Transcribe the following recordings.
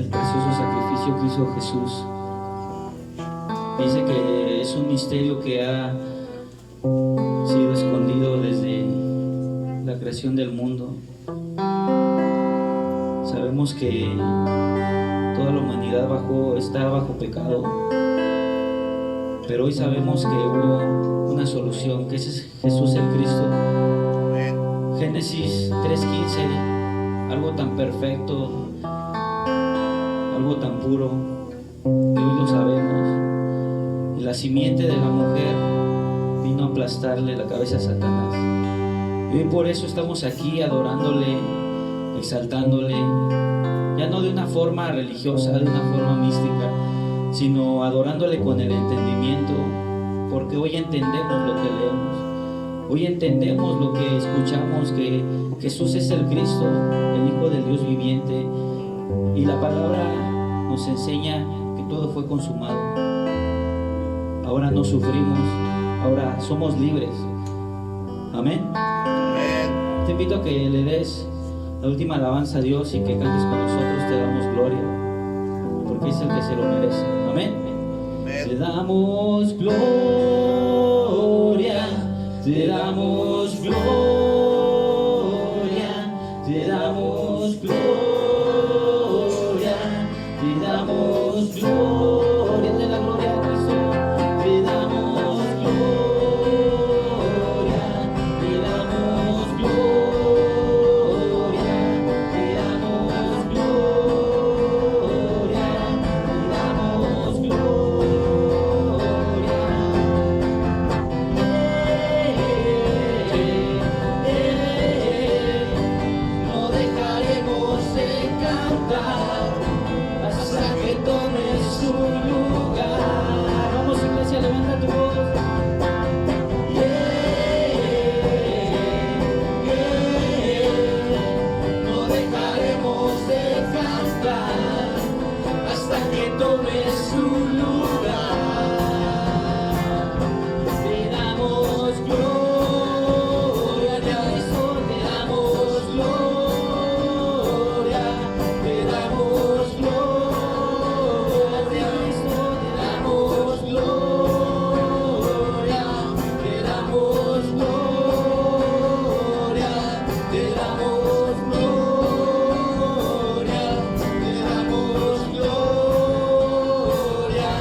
el precioso sacrificio que hizo Jesús. Dice que es un misterio que ha sido escondido desde la creación del mundo. Sabemos que toda la humanidad está bajo pecado, pero hoy sabemos que hubo una solución, que ese es Jesús el Cristo. Génesis 3:15, algo tan perfecto, algo tan puro, que hoy lo sabemos. Y la simiente de la mujer vino a aplastarle la cabeza a Satanás. Y hoy por eso estamos aquí adorándole, exaltándole, ya no de una forma religiosa, de una forma mística, sino adorándole con el entendimiento, porque hoy entendemos lo que leemos, hoy entendemos lo que escuchamos, que Jesús es el Cristo, el Hijo del Dios viviente, y la palabra nos enseña que todo fue consumado. Ahora no sufrimos, ahora somos libres. Amén. Te invito a que le des la última alabanza a Dios y que cantes con nosotros. Te damos gloria, porque es el que se lo merece. Amén. Te damos gloria, te damos gloria, te damos gloria, te damos gloria, de la gloria a Cristo. Te damos gloria, te damos gloria, te damos gloria, te damos gloria. No dejaremos de cantar hasta que tomes tu lugar. Vamos, iglesia, levanta tu voz. No dejaremos de cantar hasta que tomes tu lugar. Te damos gloria, te damos gloria, te damos gloria, te damos gloria, te damos gloria, te damos gloria, te damos gloria,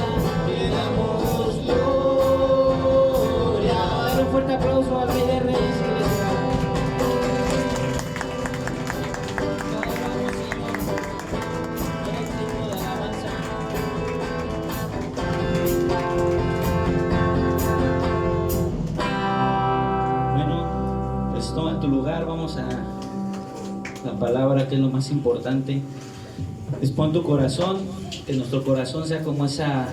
te damos gloria. Dale un fuerte aplauso al Rey de Reyes, iglesia. Te adoramos, Señor. Eres digno de alabanza. Bueno, pues toma tu lugar, vamos a la palabra, que es lo más importante. Dispón tu corazón, que nuestro corazón sea como esa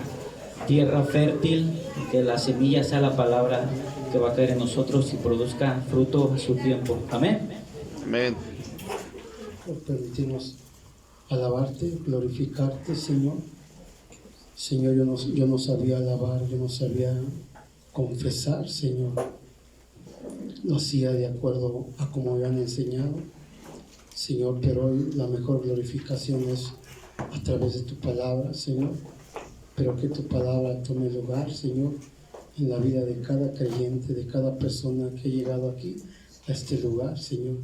tierra fértil, que la semilla sea la palabra que va a caer en nosotros y produzca fruto a su tiempo. Amén. Amén. Por permitirnos alabarte, glorificarte, Señor. Señor, yo no sabía alabar, yo no sabía confesar, Señor. Lo hacía de acuerdo a como me han enseñado, Señor, pero hoy la mejor glorificación es a través de tu palabra, Señor. Pero que tu palabra tome lugar, Señor, en la vida de cada creyente, de cada persona que ha llegado aquí, a este lugar, Señor.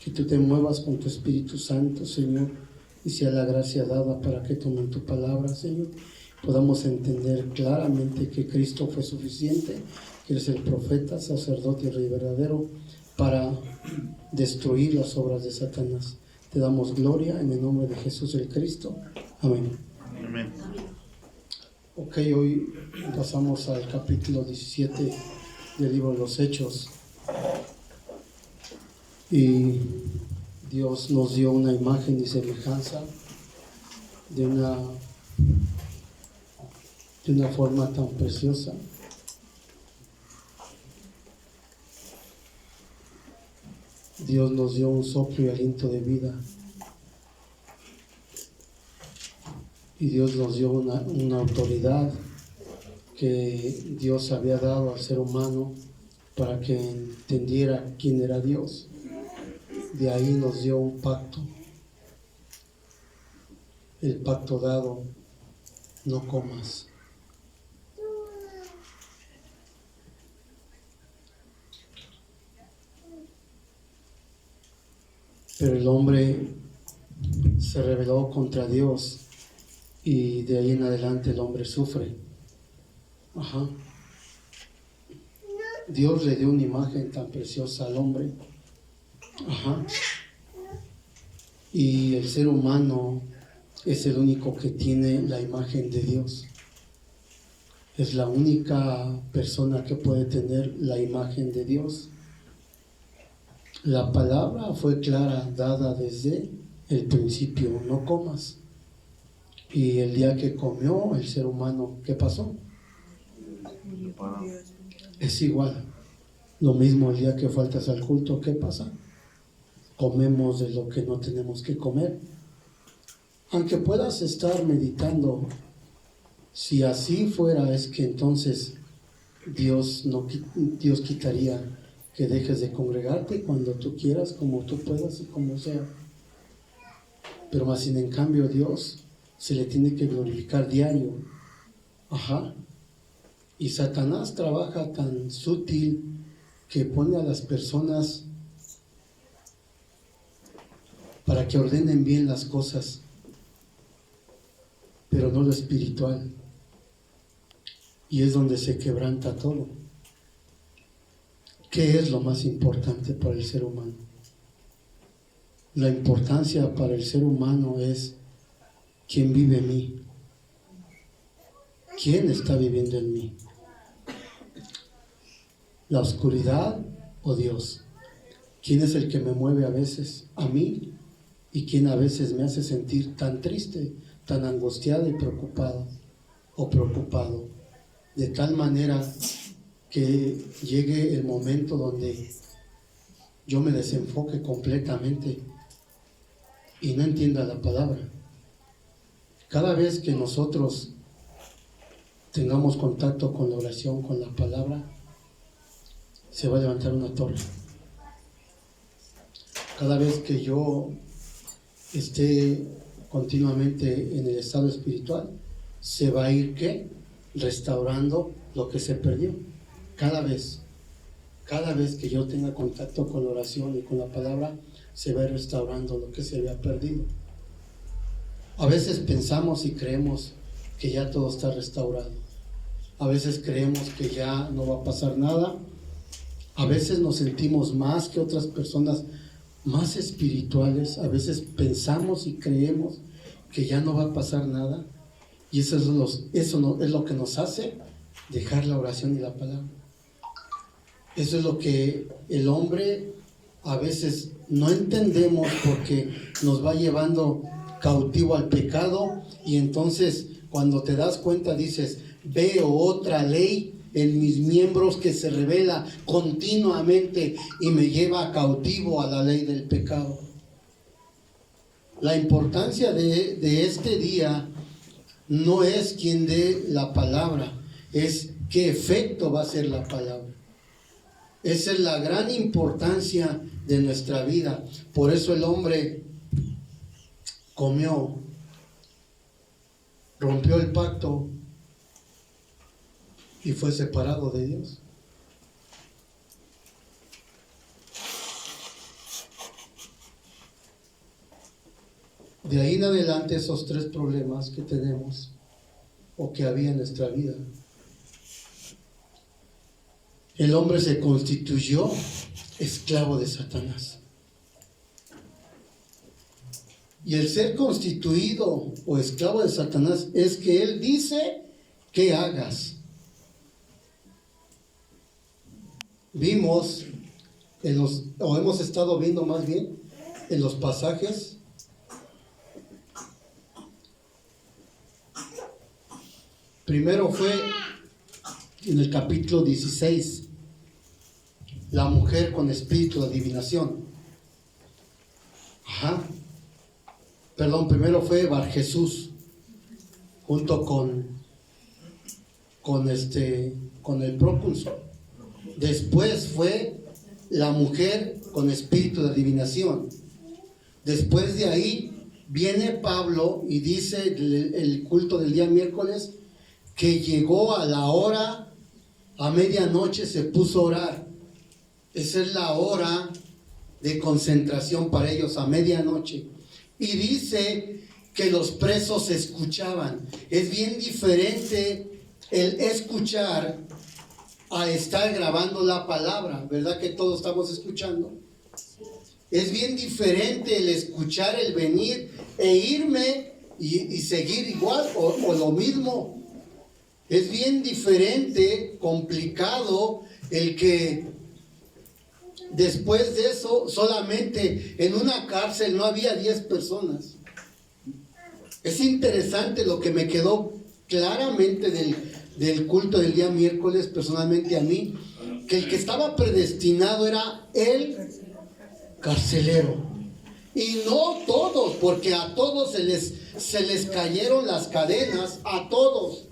Que tú te muevas con tu Espíritu Santo, Señor, y sea la gracia dada para que tomen tu palabra, Señor. Podamos entender claramente que Cristo fue suficiente, que eres el profeta, sacerdote y rey verdadero para destruir las obras de Satanás. Te damos gloria en el nombre de Jesús el Cristo. Amén. Amén. Ok, hoy pasamos al capítulo 17 del libro de los Hechos. Y Dios nos dio una imagen y semejanza de una forma tan preciosa. Dios nos dio un soplo y aliento de vida. Y Dios nos dio una autoridad que Dios había dado al ser humano para que entendiera quién era Dios. De ahí nos dio un pacto. el pacto dado, no comas. Pero el hombre se rebeló contra Dios y de ahí en adelante el hombre sufre. Ajá. Dios le dio una imagen tan preciosa al hombre. Ajá. Y el ser humano es el único que tiene la imagen de Dios. Es la única persona que puede tener la imagen de Dios. La palabra fue clara, dada desde el principio: no comas. Y el día que comió el ser humano, ¿qué pasó? Es igual. Lo mismo el día que faltas al culto, ¿qué pasa? Comemos de lo que no tenemos que comer. Aunque puedas estar meditando, si así fuera, es que entonces Dios quitaría que dejes de congregarte cuando tú quieras, como tú puedas y como sea. Pero más sin en cambio Dios se le tiene que glorificar diario. Ajá. Y Satanás trabaja tan sutil que pone a las personas para que ordenen bien las cosas, pero no lo espiritual. Y es donde se quebranta todo. ¿Qué es lo más importante para el ser humano? La importancia para el ser humano es quién vive en mí. ¿Quién está viviendo en mí? ¿La oscuridad o Dios? ¿Quién es el que me mueve a veces? ¿A mí? ¿Y quién a veces me hace sentir tan triste, tan angustiado y preocupado o preocupado? De tal manera que llegue el momento donde yo me desenfoque completamente y no entienda la palabra. Cada vez que nosotros tengamos contacto con la oración, con la palabra, se va a levantar una torre. Cada vez que yo esté continuamente en el estado espiritual, se va a ir, ¿qué? Restaurando lo que se perdió. Cada vez que yo tenga contacto con la oración y con la palabra, se va a ir restaurando lo que se había perdido. A veces pensamos y creemos que ya todo está restaurado. A veces creemos que ya no va a pasar nada. A veces nos sentimos más que otras personas más espirituales. A veces pensamos y creemos que ya no va a pasar nada. Y eso es lo que nos hace dejar la oración y la palabra. Eso es lo que el hombre a veces no entendemos, porque nos va llevando cautivo al pecado, y entonces cuando te das cuenta dices: veo otra ley en mis miembros que se revela continuamente y me lleva cautivo a la ley del pecado. La importancia de este día no es quien dé la palabra, es qué efecto va a hacer la palabra. Esa es la gran importancia de nuestra vida. Por eso el hombre comió, rompió el pacto y fue separado de Dios. De ahí en adelante, esos tres problemas que tenemos o que había en nuestra vida, el hombre se constituyó esclavo de Satanás. Y el ser constituido o esclavo de Satanás es que él dice que hagas. Vimos hemos estado viendo más bien en los pasajes primero fue en el capítulo 16, la mujer con espíritu de adivinación. Primero fue Bar Jesús junto con el procónsul. Después fue la mujer con espíritu de adivinación. Después de ahí viene Pablo y dice el culto del día miércoles que llegó a la hora, a medianoche se puso a orar. Esa es la hora de concentración para ellos, a medianoche. Y dice que los presos escuchaban. Es bien diferente el escuchar a estar grabando la palabra, ¿verdad que todos estamos escuchando? Es bien diferente el escuchar, el venir e irme y seguir igual o lo mismo. Es bien diferente, complicado, el que después de eso solamente en una cárcel no había 10 personas. Es interesante lo que me quedó claramente del culto del día miércoles, personalmente a mí, que el que estaba predestinado era el carcelero. Y no todos, porque a todos se les cayeron las cadenas, a todos.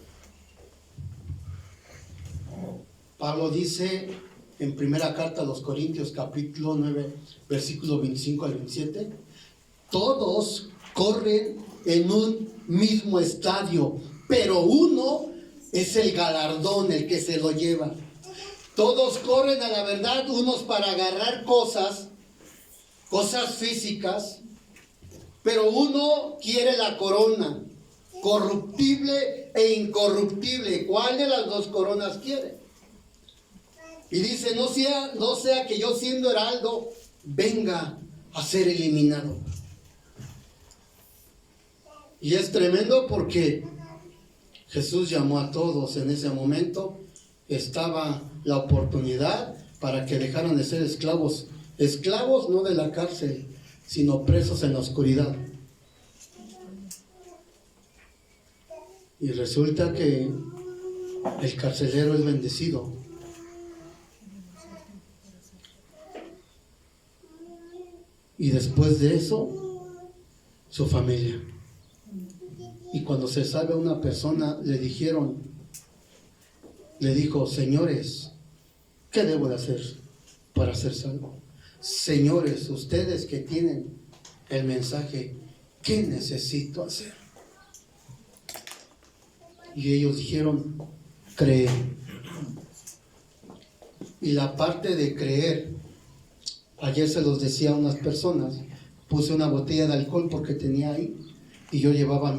Pablo dice en primera carta a los Corintios, capítulo 9, versículo 25 al 27, todos corren en un mismo estadio, pero uno es el galardón, el que se lo lleva. Todos corren a la verdad, unos para agarrar cosas físicas, pero uno quiere la corona, corruptible e incorruptible. ¿Cuál de las dos coronas quiere? Y dice, no sea que yo siendo heraldo venga a ser eliminado. Y es tremendo porque Jesús llamó a todos en ese momento. Estaba la oportunidad para que dejaran de ser esclavos. Esclavos no de la cárcel, sino presos en la oscuridad. Y resulta que el carcelero es bendecido. Y después de eso, su familia. Y cuando se salva una persona, le dijo, señores, ¿qué debo de hacer para ser salvo? Señores, ustedes que tienen el mensaje, ¿qué necesito hacer? Y ellos dijeron, creer. Y la parte de creer, ayer se los decía a unas personas, puse una botella de alcohol porque tenía ahí, y yo llevaba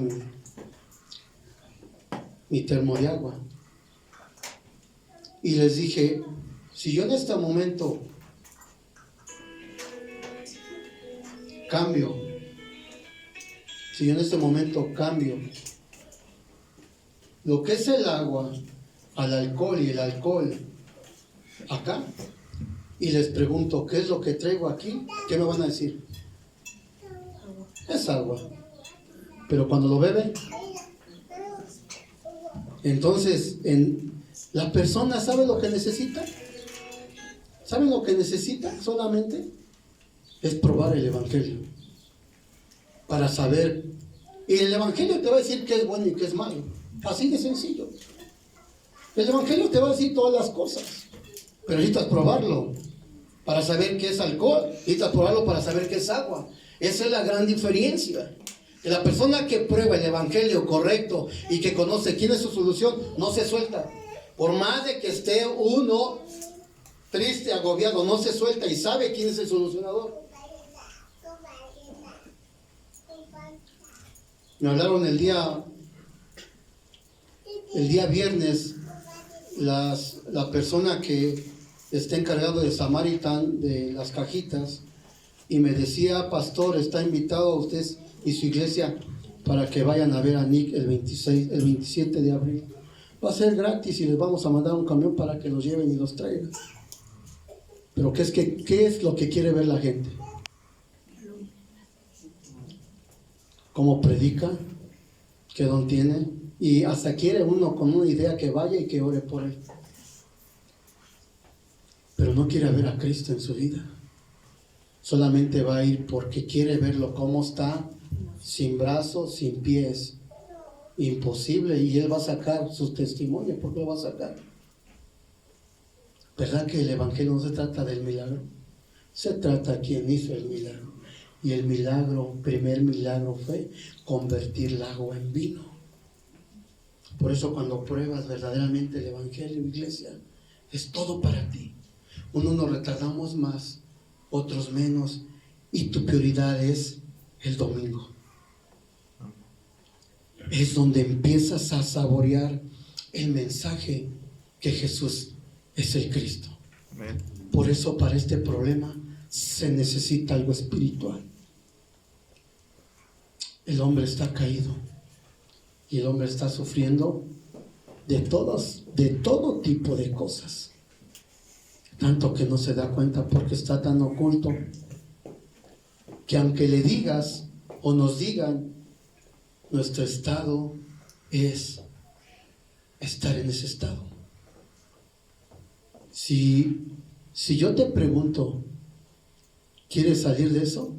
mi termo de agua. Y les dije, si yo en este momento cambio lo que es el agua al alcohol y el alcohol acá, y les pregunto, ¿qué es lo que traigo aquí? ¿Qué me van a decir? Es agua. Pero cuando lo bebe, entonces la persona sabe lo que necesita. ¿Saben lo que necesita? Solamente es probar el Evangelio para saber. Y el Evangelio te va a decir qué es bueno y qué es malo. Así de sencillo. El Evangelio te va a decir todas las cosas, pero necesitas probarlo para saber qué es alcohol, necesitas probarlo para saber qué es agua. Esa es la gran diferencia. Que la persona que prueba el Evangelio correcto y que conoce quién es su solución, no se suelta. Por más de que esté uno triste, agobiado, no se suelta y sabe quién es el solucionador. Me hablaron el día viernes la persona que está encargado de Samaritan, de las cajitas, y me decía, pastor, está invitado a usted y su iglesia para que vayan a ver a Nick el 27 de abril. Va a ser gratis y les vamos a mandar un camión para que los lleven y los traigan. Pero ¿qué es lo que quiere ver la gente? ¿Cómo predica? ¿Qué don tiene? Y hasta quiere uno con una idea que vaya y que ore por él. Pero no quiere ver a Cristo en su vida. Solamente va a ir porque quiere verlo cómo está, sin brazos, sin pies. Imposible. Y él va a sacar sus testimonios. ¿Por qué lo va a sacar? ¿Verdad que el Evangelio no se trata del milagro? Se trata de quien hizo el milagro. Y el primer milagro fue convertir el agua en vino. Por eso cuando pruebas verdaderamente el Evangelio, iglesia, es todo para ti. Unos nos retardamos más, otros menos, y tu prioridad es el domingo. Es donde empiezas a saborear el mensaje que Jesús es el Cristo. Amén. Por eso para este problema se necesita algo espiritual. El hombre está caído y el hombre está sufriendo de todo tipo de cosas, tanto que no se da cuenta porque está tan oculto que aunque le digas o nos digan, nuestro estado es estar en ese estado. Si yo te pregunto, ¿quieres salir de eso?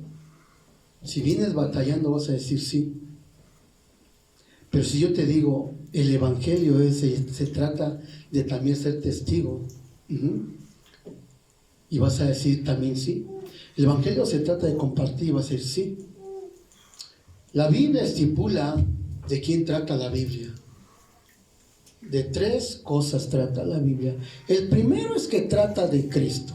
Si vienes batallando vas a decir sí. Pero si yo te digo, el Evangelio se trata de también ser testigo, y vas a decir también sí. El Evangelio se trata de compartir y vas a decir sí. La Biblia estipula de quién trata la Biblia. De 3 cosas trata la Biblia. El primero es que trata de Cristo.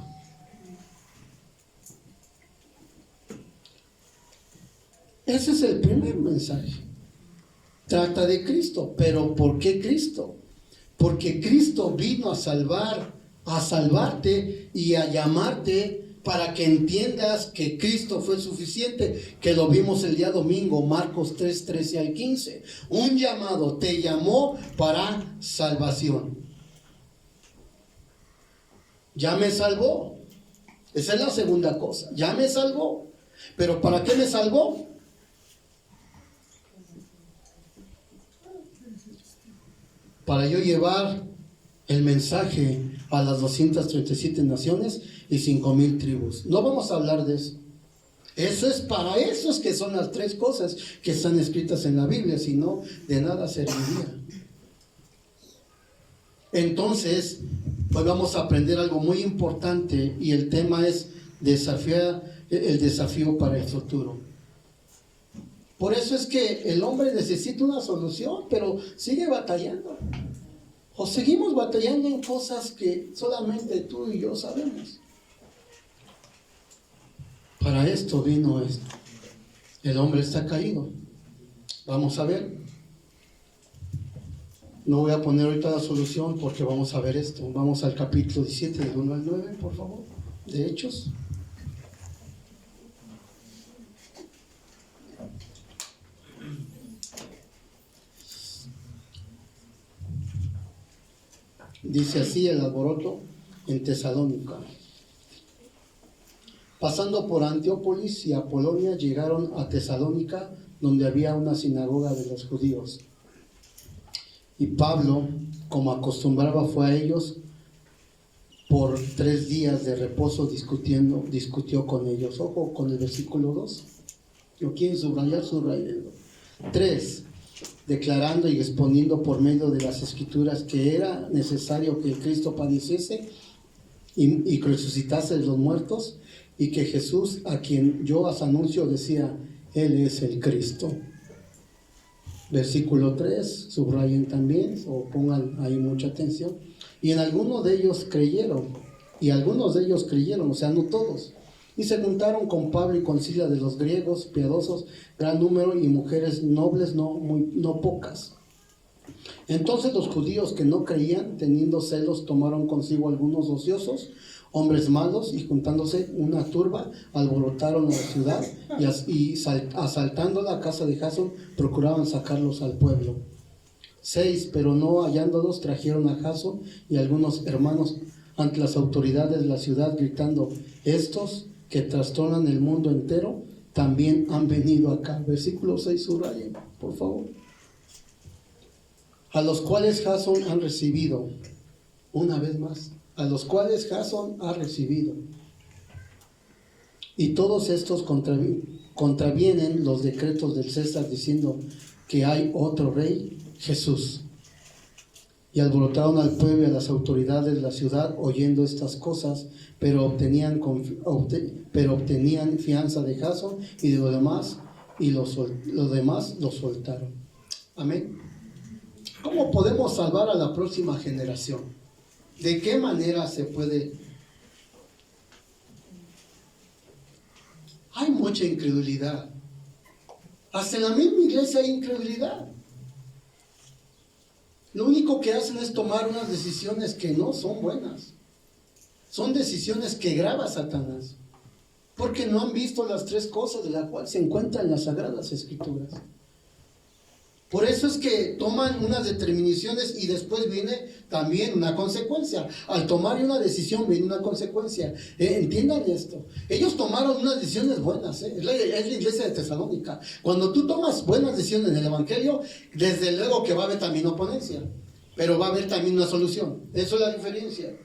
Ese es el primer mensaje. Trata de Cristo. ¿Pero por qué Cristo? Porque Cristo vino a salvarte y a llamarte para que entiendas que Cristo fue suficiente, que lo vimos el día domingo, Marcos 3, 13 al 15. Un llamado, te llamó para salvación. Ya me salvó. Esa es la segunda cosa. Ya me salvó. ¿Pero para qué me salvó? Para yo llevar el mensaje a las 237 naciones y 5,000 tribus. No vamos a hablar de eso. Para eso es que son las 3 cosas que están escritas en la Biblia, si no, de nada serviría. Entonces, pues vamos a aprender algo muy importante y el tema es el desafío para el futuro. Por eso es que el hombre necesita una solución, pero sigue batallando. O seguimos batallando en cosas que solamente tú y yo sabemos. Para esto vino esto. El hombre está caído. Vamos a ver. No voy a poner ahorita la solución porque vamos a ver esto. Vamos al capítulo 17, del 1 al 9, por favor, de Hechos. Dice así el alboroto en Tesalónica. Pasando por Antiópolis y Apolonia, llegaron a Tesalónica, donde había una sinagoga de los judíos. Y Pablo, como acostumbraba, fue a ellos. Por 3 días de reposo discutió con ellos. Ojo con el versículo 2. Yo quiero subrayando. 3. Declarando y exponiendo por medio de las Escrituras que era necesario que Cristo padeciese y resucitase de los muertos, y que Jesús, a quien yo os anuncio, decía, Él es el Cristo. Versículo 3, subrayen también, o pongan ahí mucha atención. Y en algunos de ellos creyeron, o sea, no todos. Y se juntaron con Pablo y con Silas de los griegos piadosos, gran número, y mujeres nobles, no pocas. Entonces los judíos que no creían, teniendo celos, tomaron consigo algunos ociosos, hombres malos, y juntándose una turba, alborotaron la ciudad, y asaltando la casa de Jasón, procuraban sacarlos al pueblo. 6, pero no hallándolos, trajeron a Jasón y algunos hermanos ante las autoridades de la ciudad, gritando, estos que trastornan el mundo entero, también han venido acá. Versículo 6, subrayen, por favor. A los cuales Jasón han recibido, una vez más, a los cuales Jasón ha recibido. Y todos estos contravienen los decretos del César, diciendo que hay otro rey, Jesús. y alborotaron al pueblo y a las autoridades de la ciudad oyendo estas cosas, pero obtenían fianza de Jasón y de los demás, y los demás los soltaron. Amén. ¿Cómo podemos salvar a la próxima generación? ¿De qué manera se puede? Hay mucha incredulidad. Hasta en la misma iglesia hay incredulidad. Lo único que hacen es tomar unas decisiones que no son buenas. Son decisiones que graba Satanás, porque no han visto las tres cosas de las cuales se encuentran en las Sagradas Escrituras. Por eso es que toman unas determinaciones y después viene también una consecuencia. Al tomar una decisión viene una consecuencia. Entiendan esto. Ellos tomaron unas decisiones buenas. Es la iglesia de Tesalónica. Cuando tú tomas buenas decisiones en el Evangelio, desde luego que va a haber también oponencia, pero va a haber también una solución. Eso es la diferencia.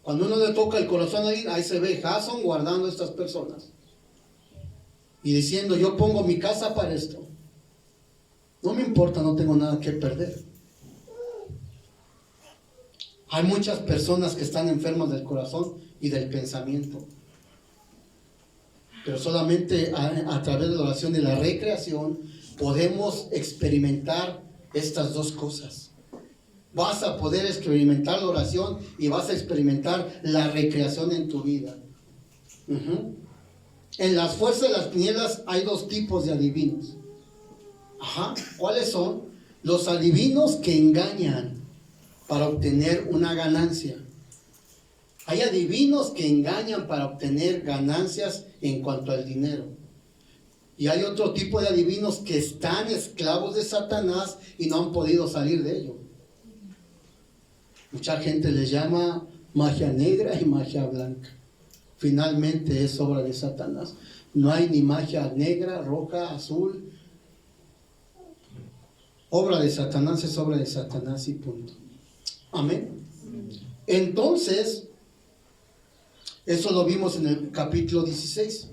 Cuando uno le toca el corazón a alguien, ahí se ve Jasón guardando a estas personas y diciendo: yo pongo mi casa para esto. No me importa, no tengo nada que perder. Hay muchas personas que están enfermas del corazón y del pensamiento, pero solamente a través de la oración y la recreación podemos experimentar estas dos cosas. Vas a poder experimentar la oración y vas a experimentar la recreación en tu vida. En las fuerzas de las tinieblas hay dos tipos de adivinos. ¿Cuáles son? Los adivinos que engañan para obtener una ganancia. Hay adivinos que engañan para obtener ganancias en cuanto al dinero. Y hay otro tipo de adivinos que están esclavos de Satanás y no han podido salir de ello. Mucha gente les llama magia negra y magia blanca. Finalmente es obra de Satanás. No hay ni magia negra, roja, azul. Obra de Satanás es obra de Satanás y punto. Amén. Entonces, eso lo vimos en el capítulo 16.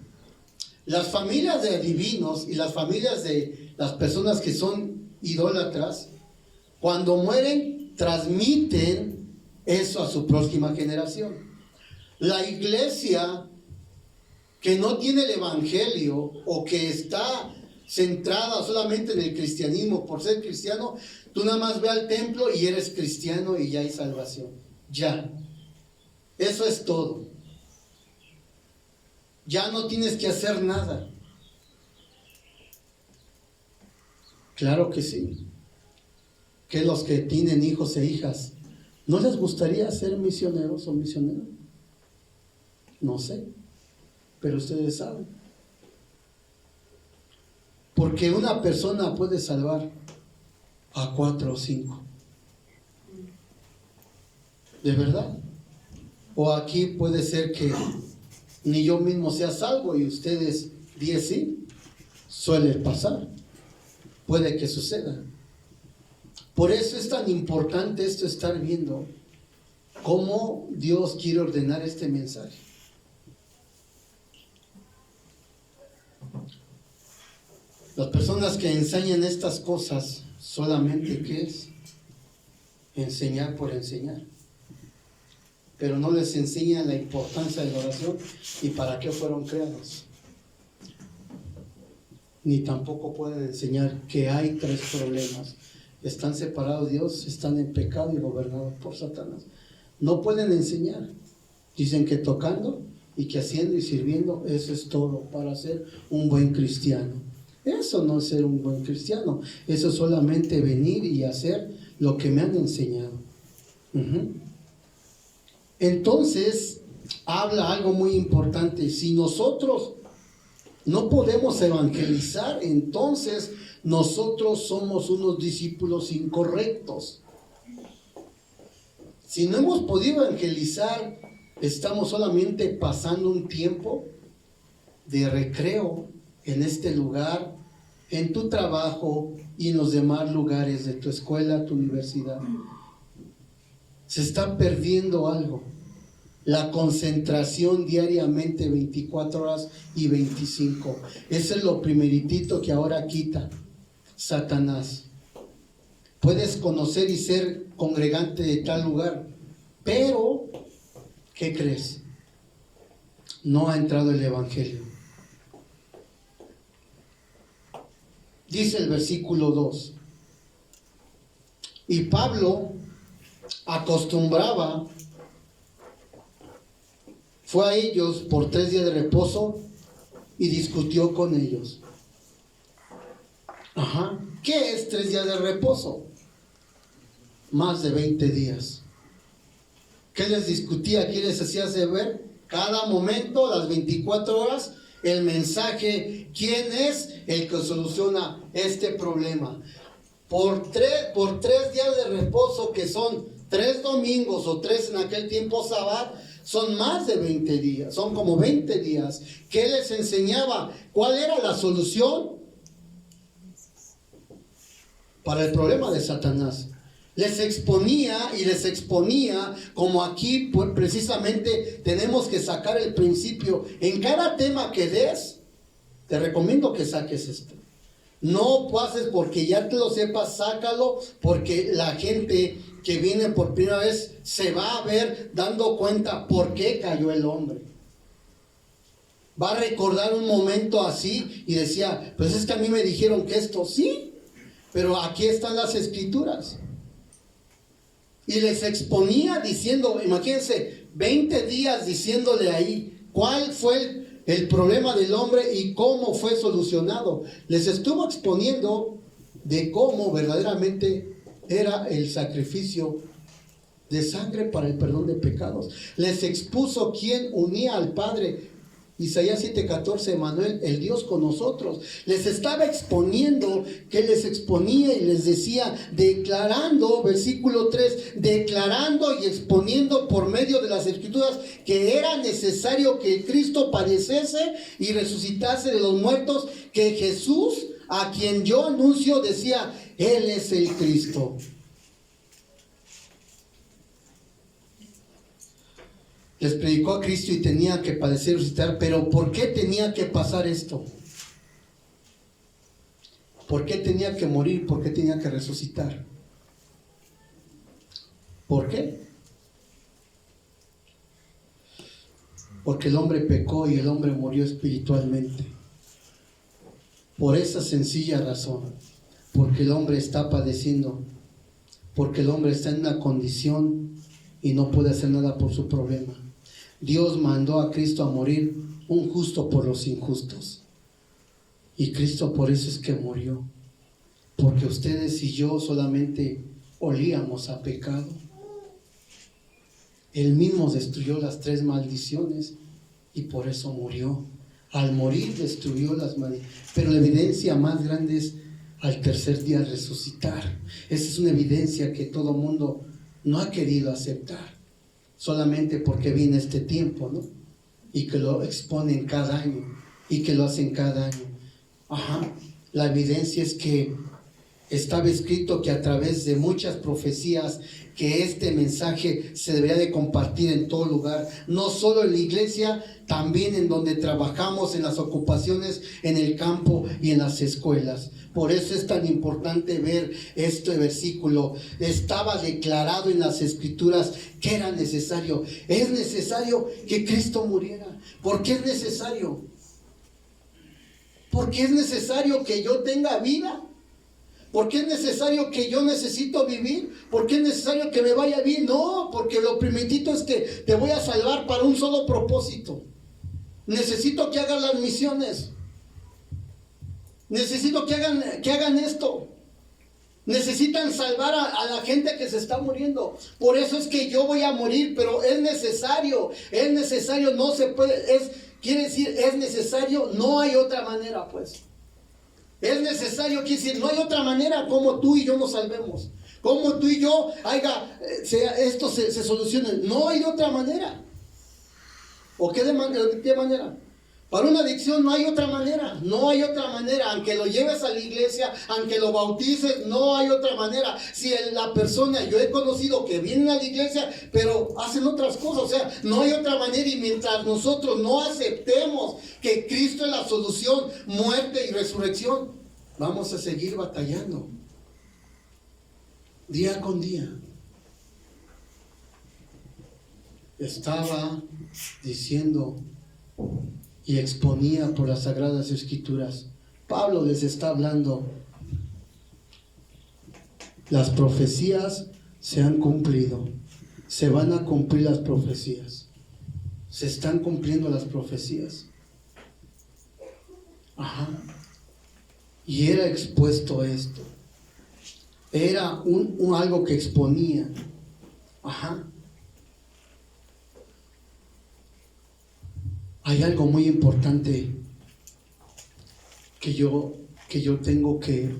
Las familias de adivinos y las familias de las personas que son idólatras, cuando mueren, transmiten eso a su próxima generación. La iglesia que no tiene el evangelio o que está centrada solamente en el cristianismo por ser cristiano, tú nada más ve al templo y eres cristiano y ya hay salvación. Ya. Eso es todo. Ya no tienes que hacer nada. Claro que sí. Que los que tienen hijos e hijas, ¿no les gustaría ser misioneros o misioneras? No sé, pero ustedes saben. Porque una persona puede salvar a 4 o 5. ¿De verdad? O aquí puede ser que ni yo mismo sea salvo y ustedes 10 sí. Suele pasar. Puede que suceda. Por eso es tan importante esto, estar viendo cómo Dios quiere ordenar este mensaje. Las personas que enseñan estas cosas solamente, ¿qué es? Enseñar por enseñar. Pero no les enseñan la importancia de la oración y para qué fueron creados. Ni tampoco pueden enseñar que hay 3 problemas. Están separados de Dios, están en pecado y gobernados por Satanás. No pueden enseñar. Dicen que tocando y que haciendo y sirviendo, eso es todo para ser un buen cristiano. Eso no es ser un buen cristiano. Eso es solamente venir y hacer lo que me han enseñado. Entonces, habla algo muy importante. Si nosotros no podemos evangelizar, entonces nosotros somos unos discípulos incorrectos. Si no hemos podido evangelizar, estamos solamente pasando un tiempo de recreo en este lugar, en tu trabajo y en los demás lugares de tu escuela, tu universidad. Se está perdiendo algo. La concentración diariamente, 24 horas y 25. Ese es lo primeritito que ahora quita Satanás. puedes conocer y ser congregante de tal lugar, pero, ¿qué crees? No ha entrado el evangelio. Dice el versículo 2. Y Pablo acostumbraba, fue a ellos por 3 días de reposo y discutió con ellos. ¿Qué es 3 días de reposo? Más de 20 días. ¿Qué les discutía? ¿Qué les hacía saber? Cada momento, las 24 horas, el mensaje, quién es el que soluciona este problema. Por tres días de reposo, que son 3 domingos o 3 en aquel tiempo Sabbat, son más de 20 días, son como 20 días. ¿Qué les enseñaba? ¿Cuál era la solución para el problema de Satanás? Les exponía y les exponía, como aquí pues, precisamente tenemos que sacar el principio. En cada tema que des, te recomiendo que saques esto. No pases porque ya te lo sepas, sácalo, porque la gente que viene por primera vez se va a ver dando cuenta por qué cayó el hombre. Va a recordar un momento así y decía, pues es que a mí me dijeron que esto sí, pero aquí están las escrituras. Y les exponía diciendo, imagínense, 20 días diciéndole ahí cuál fue el problema del hombre y cómo fue solucionado. Les estuvo exponiendo de cómo verdaderamente era el sacrificio de sangre para el perdón de pecados. Les expuso quién unía al Padre. Isaías 7:14, Emmanuel, el Dios con nosotros. Les estaba exponiendo, que les exponía y les decía, declarando, versículo 3, declarando y exponiendo por medio de las escrituras que era necesario que Cristo padeciese y resucitase de los muertos, que Jesús, a quien yo anuncio, decía, Él es el Cristo. Les predicó a Cristo y tenía que padecer y resucitar, pero ¿por qué tenía que pasar esto? ¿Por qué tenía que morir? ¿Por qué tenía que resucitar? ¿Por qué? Porque el hombre pecó y el hombre murió espiritualmente. Por esa sencilla razón, porque el hombre está padeciendo, porque el hombre está en una condición y no puede hacer nada por su problema. Dios mandó a Cristo a morir, un justo por los injustos. Y Cristo por eso es que murió. Porque ustedes y yo solamente olíamos a pecado. Él mismo destruyó las 3 maldiciones y por eso murió. Al morir destruyó las maldiciones. Pero la evidencia más grande es al tercer día resucitar. Esa es una evidencia que todo mundo no ha querido aceptar. Solamente porque viene este tiempo, ¿no? Y que lo exponen cada año y que lo hacen cada año. La evidencia es que estaba escrito que a través de muchas profecías que este mensaje se debería de compartir en todo lugar, no solo en la iglesia, también en donde trabajamos, en las ocupaciones, en el campo y en las escuelas. Por eso es tan importante ver este versículo. Estaba declarado en las escrituras que era necesario. Es necesario que Cristo muriera. ¿Por qué es necesario? Porque es necesario que yo tenga vida. ¿Por qué es necesario que yo necesito vivir? ¿Por qué es necesario que me vaya bien? No, porque lo primerito es que te voy a salvar para un solo propósito. Necesito que hagan las misiones. Necesito que hagan esto. Necesitan salvar a la gente que se está muriendo. Por eso es que yo voy a morir, pero es necesario, no se puede, quiere decir, es necesario, no hay otra manera, pues. Es necesario, quiere decir, no hay otra manera como tú y yo nos salvemos. Como tú y yo, esto se solucione. No hay otra manera. ¿O de qué manera? Para una adicción no hay otra manera, no hay otra manera, aunque lo lleves a la iglesia, aunque lo bautices, no hay otra manera. Si la persona, yo he conocido que vienen a la iglesia, pero hacen otras cosas, o sea, no hay otra manera. Y mientras nosotros no aceptemos que Cristo es la solución, muerte y resurrección, vamos a seguir batallando. día con día. Estaba diciendo y exponía por las Sagradas Escrituras. Pablo les está hablando. Las profecías se han cumplido. Se van a cumplir las profecías. Se están cumpliendo las profecías. Ajá. Y era expuesto esto. Era algo que exponía. Ajá. Hay algo muy importante que yo tengo que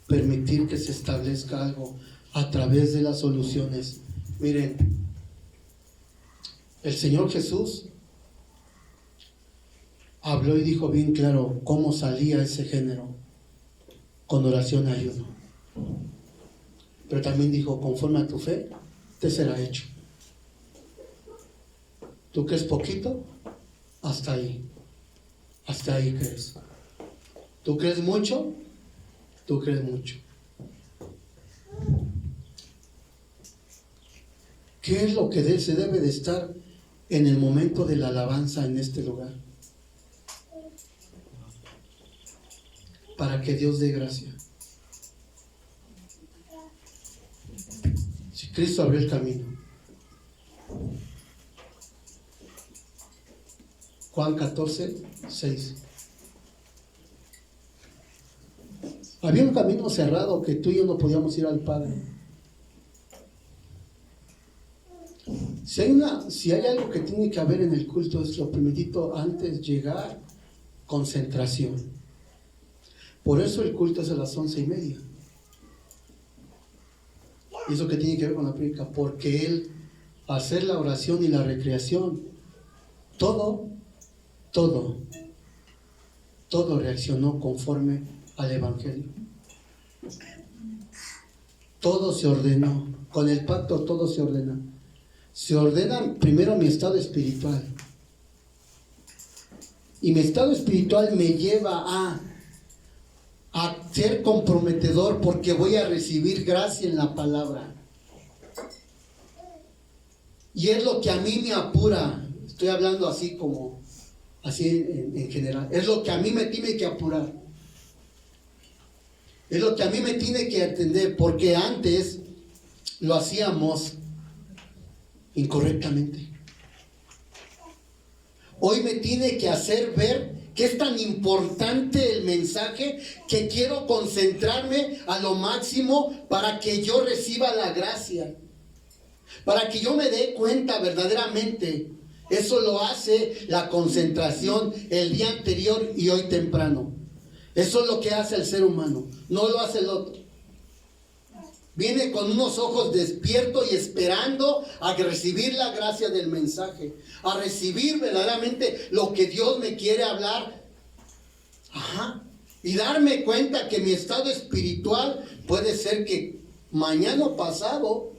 permitir que se establezca algo a través de las soluciones. Miren, el Señor Jesús habló y dijo bien claro cómo salía ese género: con oración y ayuno. Pero también dijo: conforme a tu fe te será hecho. ¿Tú crees poquito? Hasta ahí crees. ¿Tú crees mucho? Tú crees mucho. ¿Qué es lo que se debe de estar en el momento de la alabanza en este lugar? Para que Dios dé gracia. Si Cristo abrió el camino. Juan 14, 6. Había un camino cerrado que tú y yo no podíamos ir al Padre. Si hay algo que tiene que haber en el culto, es lo primerito antes llegar: concentración. Por eso el culto es a las 11:30. ¿Y eso que tiene que ver con la prédica? Porque él, hacer la oración y la recreación, todo reaccionó conforme al Evangelio. Todo se ordenó. Con el pacto todo se ordena. Se ordena primero mi estado espiritual. Y mi estado espiritual me lleva a ser comprometedor, porque voy a recibir gracia en la palabra. Y es lo que a mí me apura. Estoy hablando así en general. Es lo que a mí me tiene que apurar. Es lo que a mí me tiene que atender, porque antes lo hacíamos incorrectamente. Hoy me tiene que hacer ver que es tan importante el mensaje que quiero concentrarme a lo máximo para que yo reciba la gracia, para que yo me dé cuenta verdaderamente. Eso lo hace la concentración el día anterior y hoy temprano. Eso es lo que hace el ser humano, no lo hace el otro. Viene con unos ojos despiertos y esperando a recibir la gracia del mensaje, a recibir verdaderamente lo que Dios me quiere hablar. Ajá. Y darme cuenta que mi estado espiritual puede ser que mañana o pasado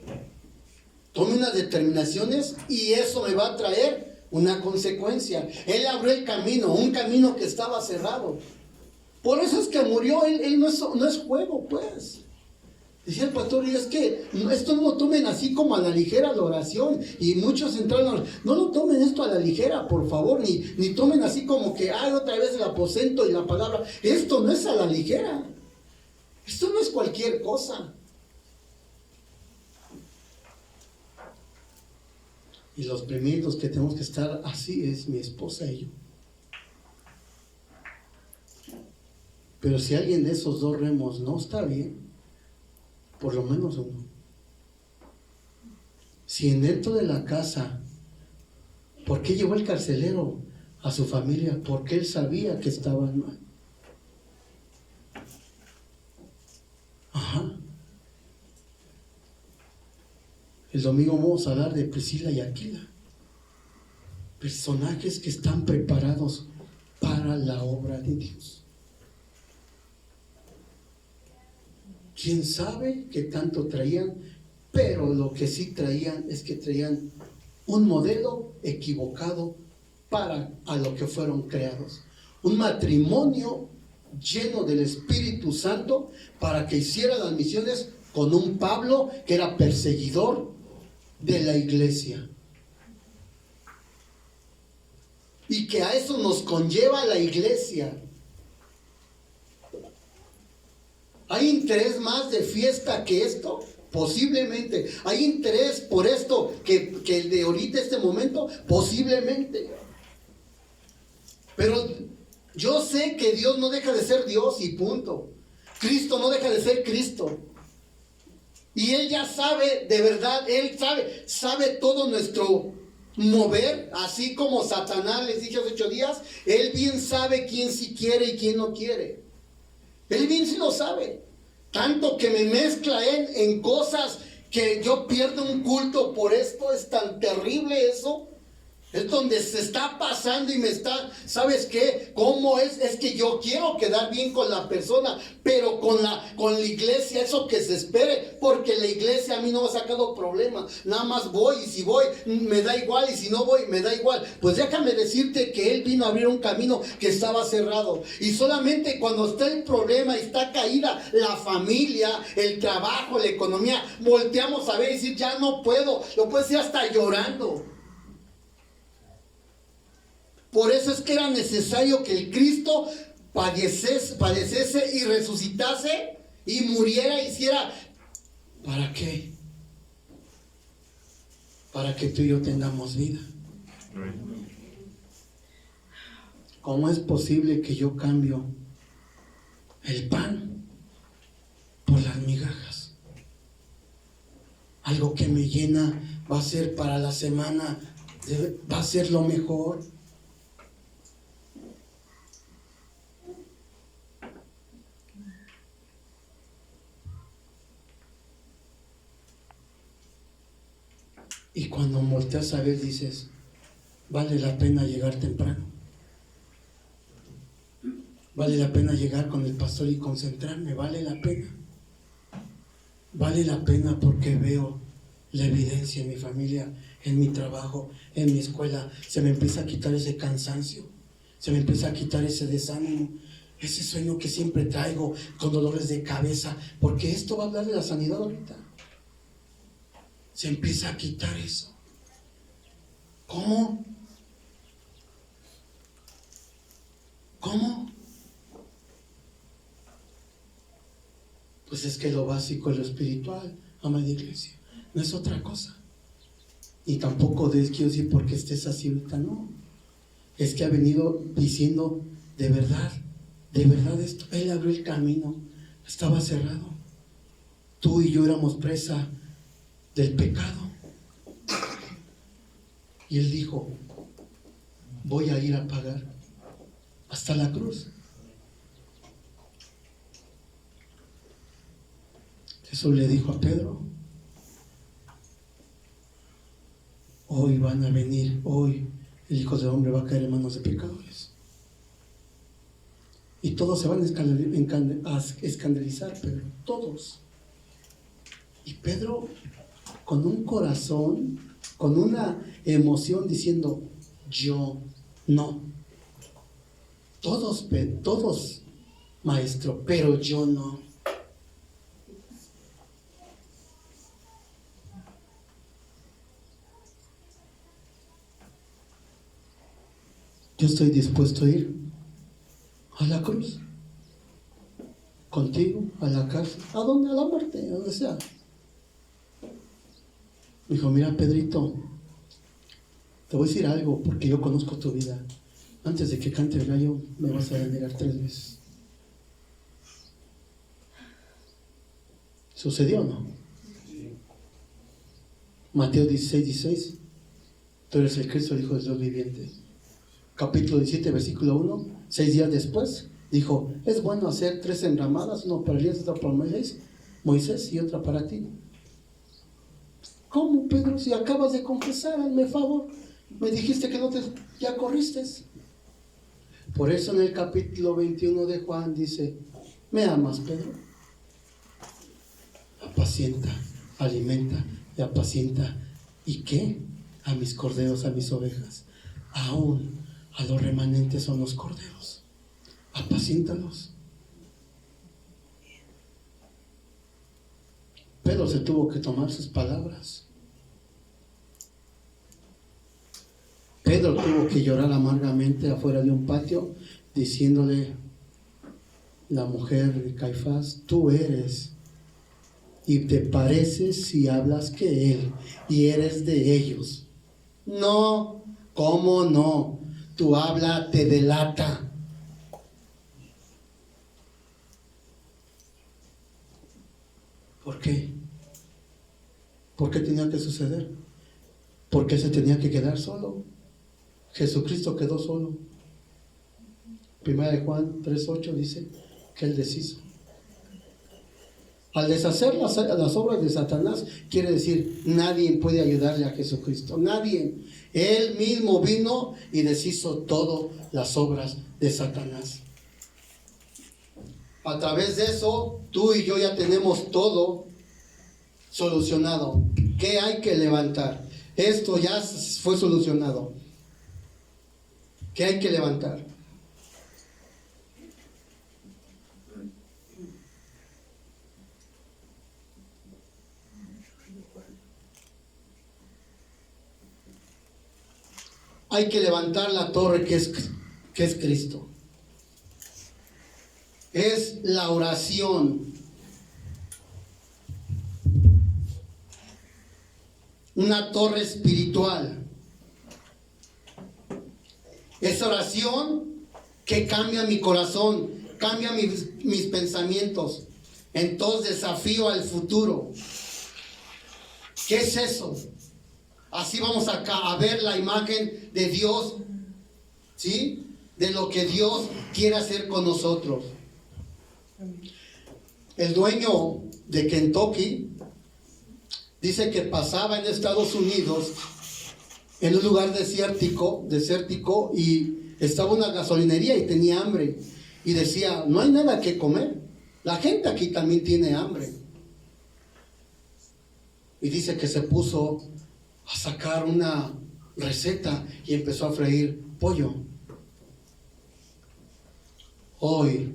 tome unas determinaciones y eso me va a traer una consecuencia. Él abrió el camino, un camino que estaba cerrado. Por eso es que murió. Él no es juego, pues. Decía el pastor: y es que esto no lo tomen así como a la ligera la oración. Y muchos entraron: no lo tomen esto a la ligera, por favor, ni tomen así como que otra vez el aposento y la palabra. Esto no es a la ligera. Esto no es cualquier cosa. Y los primeros que tenemos que estar así es mi esposa y yo. Pero si alguien de esos dos remos no está bien, por lo menos uno. Si dentro de la casa, ¿por qué llevó el carcelero a su familia? Porque él sabía que estaban mal. Ajá. El domingo vamos a hablar de Priscila y Aquila, personajes que están preparados para la obra de Dios. ¿Quién sabe qué tanto traían? Pero lo que sí traían es que traían un modelo equivocado para a lo que fueron creados. Un matrimonio lleno del Espíritu Santo para que hiciera las misiones con un Pablo que era perseguidor de la iglesia. Y que a eso nos conlleva la iglesia. ¿Hay interés más de fiesta que esto? Posiblemente. ¿Hay interés por esto que el de ahorita, este momento? Posiblemente. Pero yo sé que Dios no deja de ser Dios y punto. Cristo no deja de ser Cristo. Y Él ya sabe, de verdad, Él sabe todo nuestro mover, así como Satanás, les dije hace 8 días, Él bien sabe quién sí quiere y quién no quiere. Él bien sí lo sabe. Tanto que me mezcla en cosas que yo pierdo un culto por esto. Es tan terrible eso. Es donde se está pasando y me está, ¿sabes qué? ¿Cómo es? Es que yo quiero quedar bien con la persona, pero con la iglesia, eso que se espere, porque la iglesia a mí no me ha sacado problemas. Nada más voy, y si voy, me da igual, y si no voy, me da igual. Pues déjame decirte que Él vino a abrir un camino que estaba cerrado. Y solamente cuando está el problema y está caída la familia, el trabajo, la economía, volteamos a ver y decir, ya no puedo. Lo puedes ir hasta llorando. Por eso es que era necesario que el Cristo padeciese y resucitase y muriera, hiciera. ¿Para qué? Para que tú y yo tengamos vida. ¿Cómo es posible que yo cambio el pan por las migajas? Algo que me llena va a ser para la semana, va a ser lo mejor. Y cuando volteas a ver dices, vale la pena llegar temprano. Vale la pena llegar con el pastor y concentrarme, vale la pena. Vale la pena porque veo la evidencia en mi familia, en mi trabajo, en mi escuela. Se me empieza a quitar ese cansancio, se me empieza a quitar ese desánimo, ese sueño que siempre traigo con dolores de cabeza, porque esto va a hablar de la sanidad ahorita. Se empieza a quitar eso. ¿Cómo? ¿Cómo? Pues es que lo básico es lo espiritual, amada iglesia. No es otra cosa. Y tampoco quiero decir porque estés así ahorita, no. Es que ha venido diciendo de verdad esto. Él abrió el camino, estaba cerrado. Tú y yo éramos presa del pecado. Y Él dijo, voy a ir a pagar hasta la cruz. Eso le dijo a Pedro. Hoy van a venir, hoy el Hijo del Hombre va a caer en manos de pecadores. Y todos se van a escandalizar, Pedro, todos. Y Pedro, con un corazón, con una emoción, diciendo, yo no. Todos, maestro, pero yo no. Yo estoy dispuesto a ir a la cruz, contigo, a la cárcel, a donde, a la muerte, a donde sea. Me dijo, mira, Pedrito, te voy a decir algo porque yo conozco tu vida. Antes de que cante el gallo, me vas a negar 3 veces. ¿Sucedió o no? Sí. Mateo 16:16. Tú eres el Cristo, el Hijo de Dios viviente. Capítulo 17, versículo 1. 6 días después, dijo, es bueno hacer 3 enramadas, una para Elías, otra para Moisés y otra para ti. ¿Cómo, Pedro? Si acabas de confesar, hazme favor. Me dijiste que ya corriste. Por eso en el capítulo 21 de Juan dice, ¿me amas, Pedro? Apacienta, alimenta y apacienta. ¿Y qué? A mis corderos, a mis ovejas. Aún a los remanentes son los corderos. Apaciéntalos. Pedro se tuvo que tomar sus palabras. Pedro tuvo que llorar amargamente afuera de un patio, diciéndole la mujer de Caifás: tú eres y te pareces si hablas que él y eres de ellos. No, ¿cómo no? Tu habla te delata. ¿Por qué? ¿Por qué tenía que suceder? ¿Por qué se tenía que quedar solo? Jesucristo quedó solo. Primera de Juan 3:8 dice que Él deshizo. Al deshacer las obras de Satanás, quiere decir, nadie puede ayudarle a Jesucristo. Nadie. Él mismo vino y deshizo todas las obras de Satanás. A través de eso, tú y yo ya tenemos todo solucionado. ¿Qué hay que levantar? Esto ya fue solucionado. ¿Qué hay que levantar? Hay que levantar la torre que es Cristo. Es la oración. Una torre espiritual. Esa oración que cambia mi corazón, cambia mis pensamientos. Entonces desafío al futuro. ¿Qué es eso? Así vamos a ver la imagen de Dios, ¿sí? De lo que Dios quiere hacer con nosotros. El dueño de Kentucky dice que pasaba en Estados Unidos en un lugar desértico y estaba una gasolinería y tenía hambre y decía: no hay nada que comer, la gente aquí también tiene hambre. Y dice que se puso a sacar una receta y empezó a freír pollo. Hoy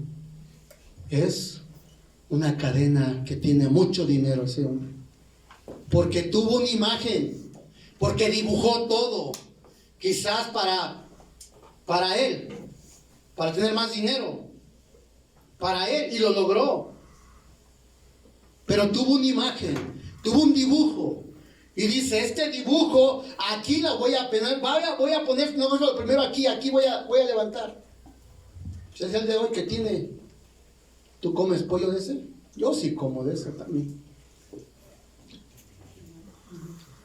es una cadena que tiene mucho dinero ese hombre, porque tuvo una imagen, porque dibujó todo, quizás para él, para tener más dinero, para él, y lo logró. Pero tuvo una imagen, tuvo un dibujo, y dice: este dibujo aquí la voy a poner, no lo primero aquí voy a levantar. Es el de hoy que tiene. ¿Tú comes pollo de ese? Yo sí como de ese también.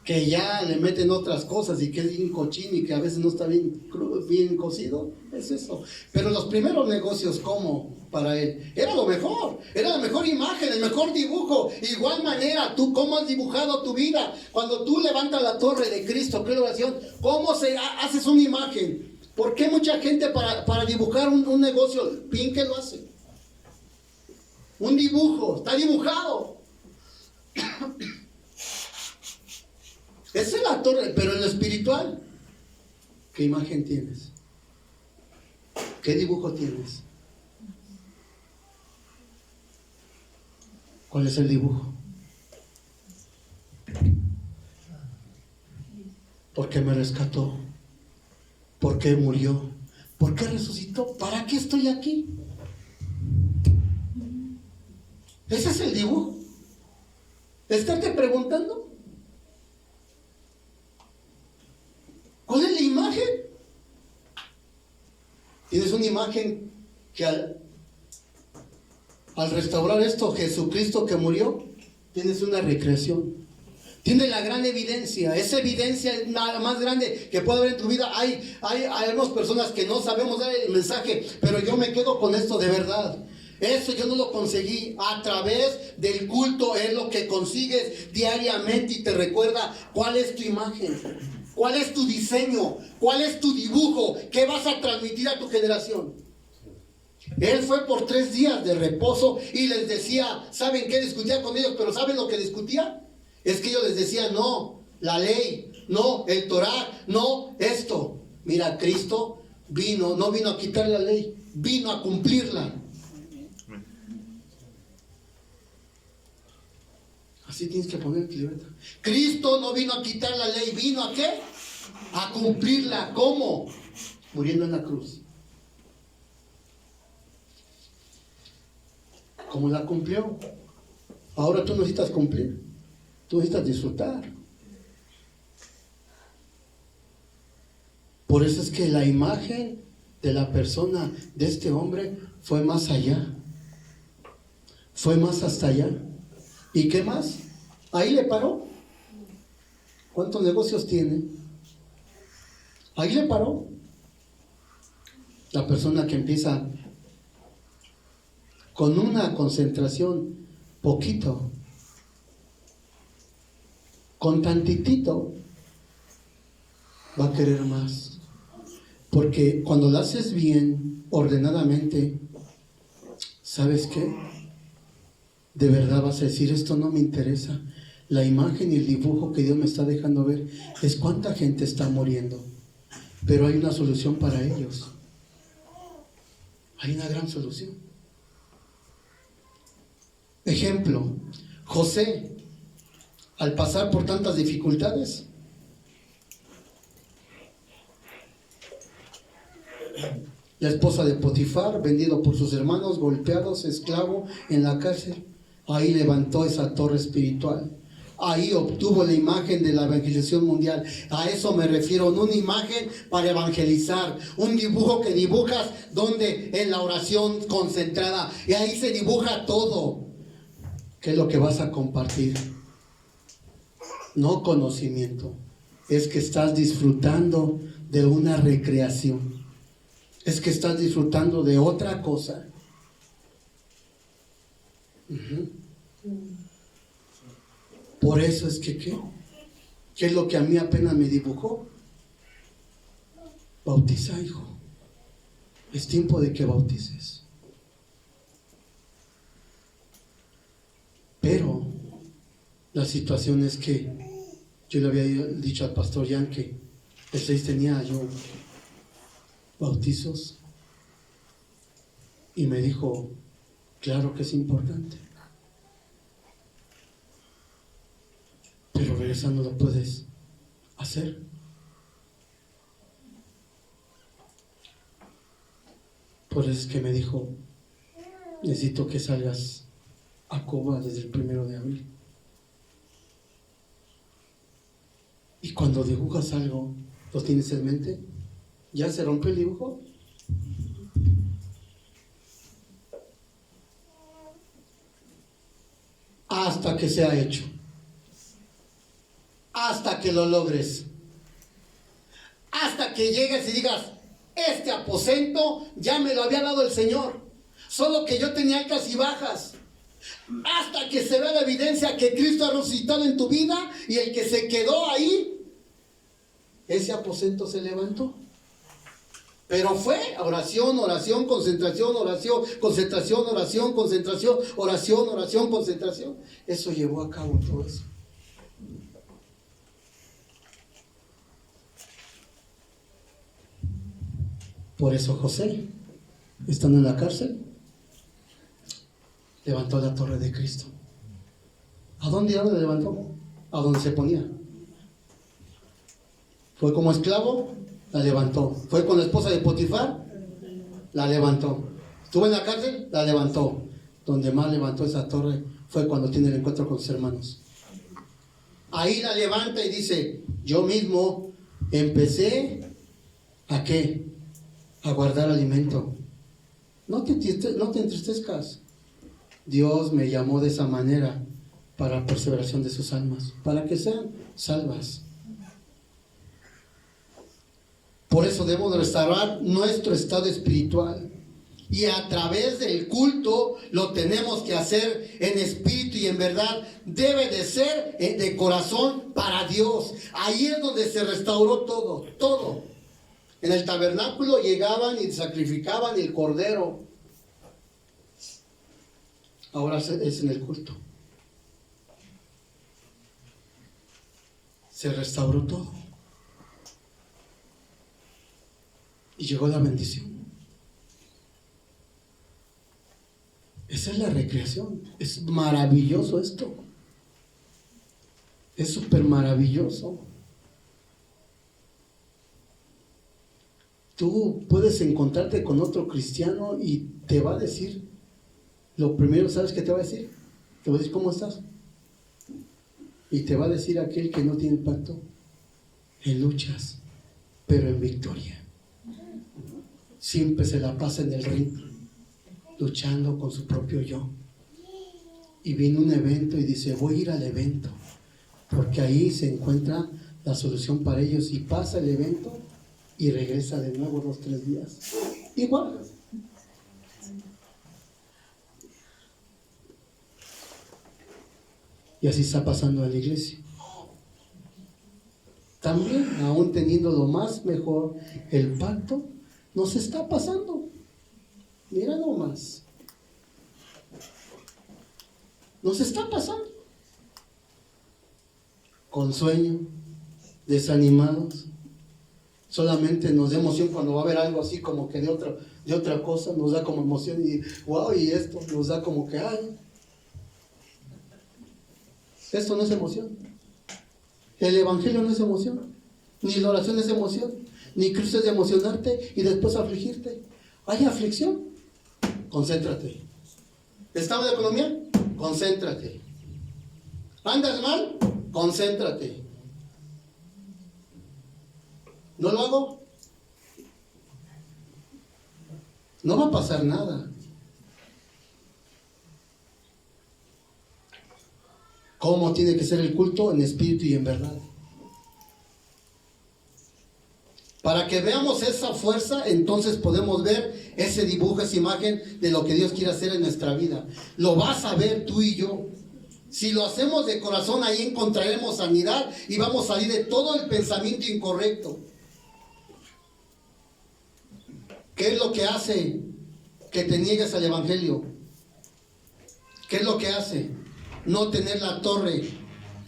Que ya le meten otras cosas y que es bien cochino y que a veces no está bien cocido, es eso. Pero los primeros negocios, ¿cómo? Para él era lo mejor, era la mejor imagen, el mejor dibujo. Igual manera, tú cómo has dibujado tu vida. Cuando tú levantas la torre de Cristo, ¿qué oración? ¿Cómo haces una imagen? ¿Por qué mucha gente para dibujar un negocio, bien que lo hace? Un dibujo, está dibujado. Esa es la torre, pero en lo espiritual, ¿qué imagen tienes? ¿Qué dibujo tienes? ¿Cuál es el dibujo? ¿Por qué me rescató? ¿Por qué murió? ¿Por qué resucitó? ¿Para qué estoy aquí? Ese es el dibujo. Estarte preguntando: ¿cuál es la imagen? Tienes una imagen que al restaurar esto, Jesucristo que murió, tienes una recreación. Tienes la gran evidencia. Esa evidencia es la más grande que puede haber en tu vida. Hay algunas personas que no sabemos dar el mensaje, pero yo me quedo con esto de verdad. Eso yo no lo conseguí. A través del culto es lo que consigues diariamente y te recuerda cuál es tu imagen, cuál es tu diseño, cuál es tu dibujo, qué vas a transmitir a tu generación. Él fue por 3 días de reposo y les decía, ¿saben qué? Discutía con ellos, pero ¿saben lo que discutía? Es que ellos les decían: no, la ley, no, el Torah, no, esto. Mira, Cristo no vino a quitar la ley, vino a cumplirla. Así tienes que poner tu libreta. Cristo no vino a quitar la ley, ¿vino a qué? A cumplirla. ¿Cómo? Muriendo en la cruz. ¿Cómo la cumplió? Ahora tú necesitas cumplir. Tú necesitas disfrutar. Por eso es que la imagen de la persona de este hombre fue más allá. Fue más hasta allá. ¿Y qué más? Ahí le paró. ¿Cuántos negocios tiene? Ahí le paró. La persona que empieza con una concentración poquito, con tantitito, va a querer más. Porque cuando lo haces bien, ordenadamente, ¿sabes qué? De verdad vas a decir, esto no me interesa. La imagen y el dibujo que Dios me está dejando ver es cuánta gente está muriendo. Pero hay una solución para ellos. Hay una gran solución. Ejemplo, José, al pasar por tantas dificultades, la esposa de Potifar, vendido por sus hermanos, golpeados, esclavo en la cárcel, ahí levantó esa torre espiritual. Ahí obtuvo la imagen de la evangelización mundial. A eso me refiero, no una imagen para evangelizar, un dibujo que dibujas donde en la oración concentrada, y ahí se dibuja todo. ¿Qué es lo que vas a compartir? No conocimiento, es que estás disfrutando de una recreación, es que estás disfrutando de otra cosa. Por eso es que, ¿qué es lo que a mí apenas me dibujó? Bautiza, hijo. Es tiempo de que bautices. Pero la situación es que yo le había dicho al pastor Jan que el 6 tenía yo bautizos, y me dijo, claro que es importante, pero regresando lo puedes hacer. Por eso es que me dijo, necesito que salgas a Cuba desde el 1 de abril. Y cuando dibujas algo, ¿lo tienes en mente? ¿Ya se rompe el dibujo? Hasta que sea hecho. Hasta que lo logres. Hasta que llegues y digas, este aposento ya me lo había dado el Señor, solo que yo tenía altas y bajas. Hasta que se vea la evidencia que Cristo ha resucitado en tu vida, y el que se quedó ahí, ese aposento se levantó. Pero fue oración, oración, concentración, oración, concentración, oración, concentración, oración, oración, concentración. Eso llevó a cabo todo eso. Por eso José, estando en la cárcel, levantó la torre de Cristo. ¿A dónde la levantó? A donde se ponía. Fue como esclavo, la levantó. Fue con la esposa de Potifar, la levantó. Estuvo en la cárcel, la levantó. Donde más levantó esa torre fue cuando tiene el encuentro con sus hermanos. Ahí la levanta y dice, yo mismo empecé ¿a qué? A guardar alimento. No te entristezcas. Dios me llamó de esa manera para la perseveración de sus almas, para que sean salvas. Por eso debemos restaurar nuestro estado espiritual, y a través del culto lo tenemos que hacer en espíritu y en verdad. Debe de ser de corazón para Dios. Ahí es donde se restauró todo. En el tabernáculo llegaban y sacrificaban el cordero. Ahora es en el culto. Se restauró todo. Y llegó la bendición. Esa es la recreación. Es maravilloso esto. Es súper maravilloso. Tú puedes encontrarte con otro cristiano y te va a decir, lo primero, ¿sabes qué te va a decir? Te va a decir, ¿cómo estás? Y te va a decir aquel que no tiene pacto, en luchas, pero en victoria. Siempre se la pasa en el ring, luchando con su propio yo. Y viene un evento y dice, voy a ir al evento, porque ahí se encuentra la solución para ellos. Y pasa el evento y regresa de nuevo 2 o 3 días. Igual. Y así está pasando en la iglesia. También, aún teniendo lo más mejor, el pacto nos está pasando. Mira nomás. Nos está pasando. Con sueño, desanimados. Solamente nos da emoción cuando va a haber algo así como que de otra cosa, nos da como emoción y wow, y esto nos da como que ay. Esto no es emoción. El evangelio no es emoción. Ni la oración es emoción. Ni Cristo es de emocionarte y después afligirte. Hay aflicción. Concéntrate. ¿Estado de economía? Concéntrate. ¿Andas mal? Concéntrate. ¿No lo hago? No va a pasar nada. ¿Cómo tiene que ser el culto? En espíritu y en verdad. Para que veamos esa fuerza, entonces podemos ver ese dibujo, esa imagen de lo que Dios quiere hacer en nuestra vida. Lo vas a ver tú y yo. Si lo hacemos de corazón, ahí encontraremos sanidad y vamos a salir de todo el pensamiento incorrecto. ¿Qué es lo que hace que te niegues al evangelio? ¿Qué es lo que hace? No tener la torre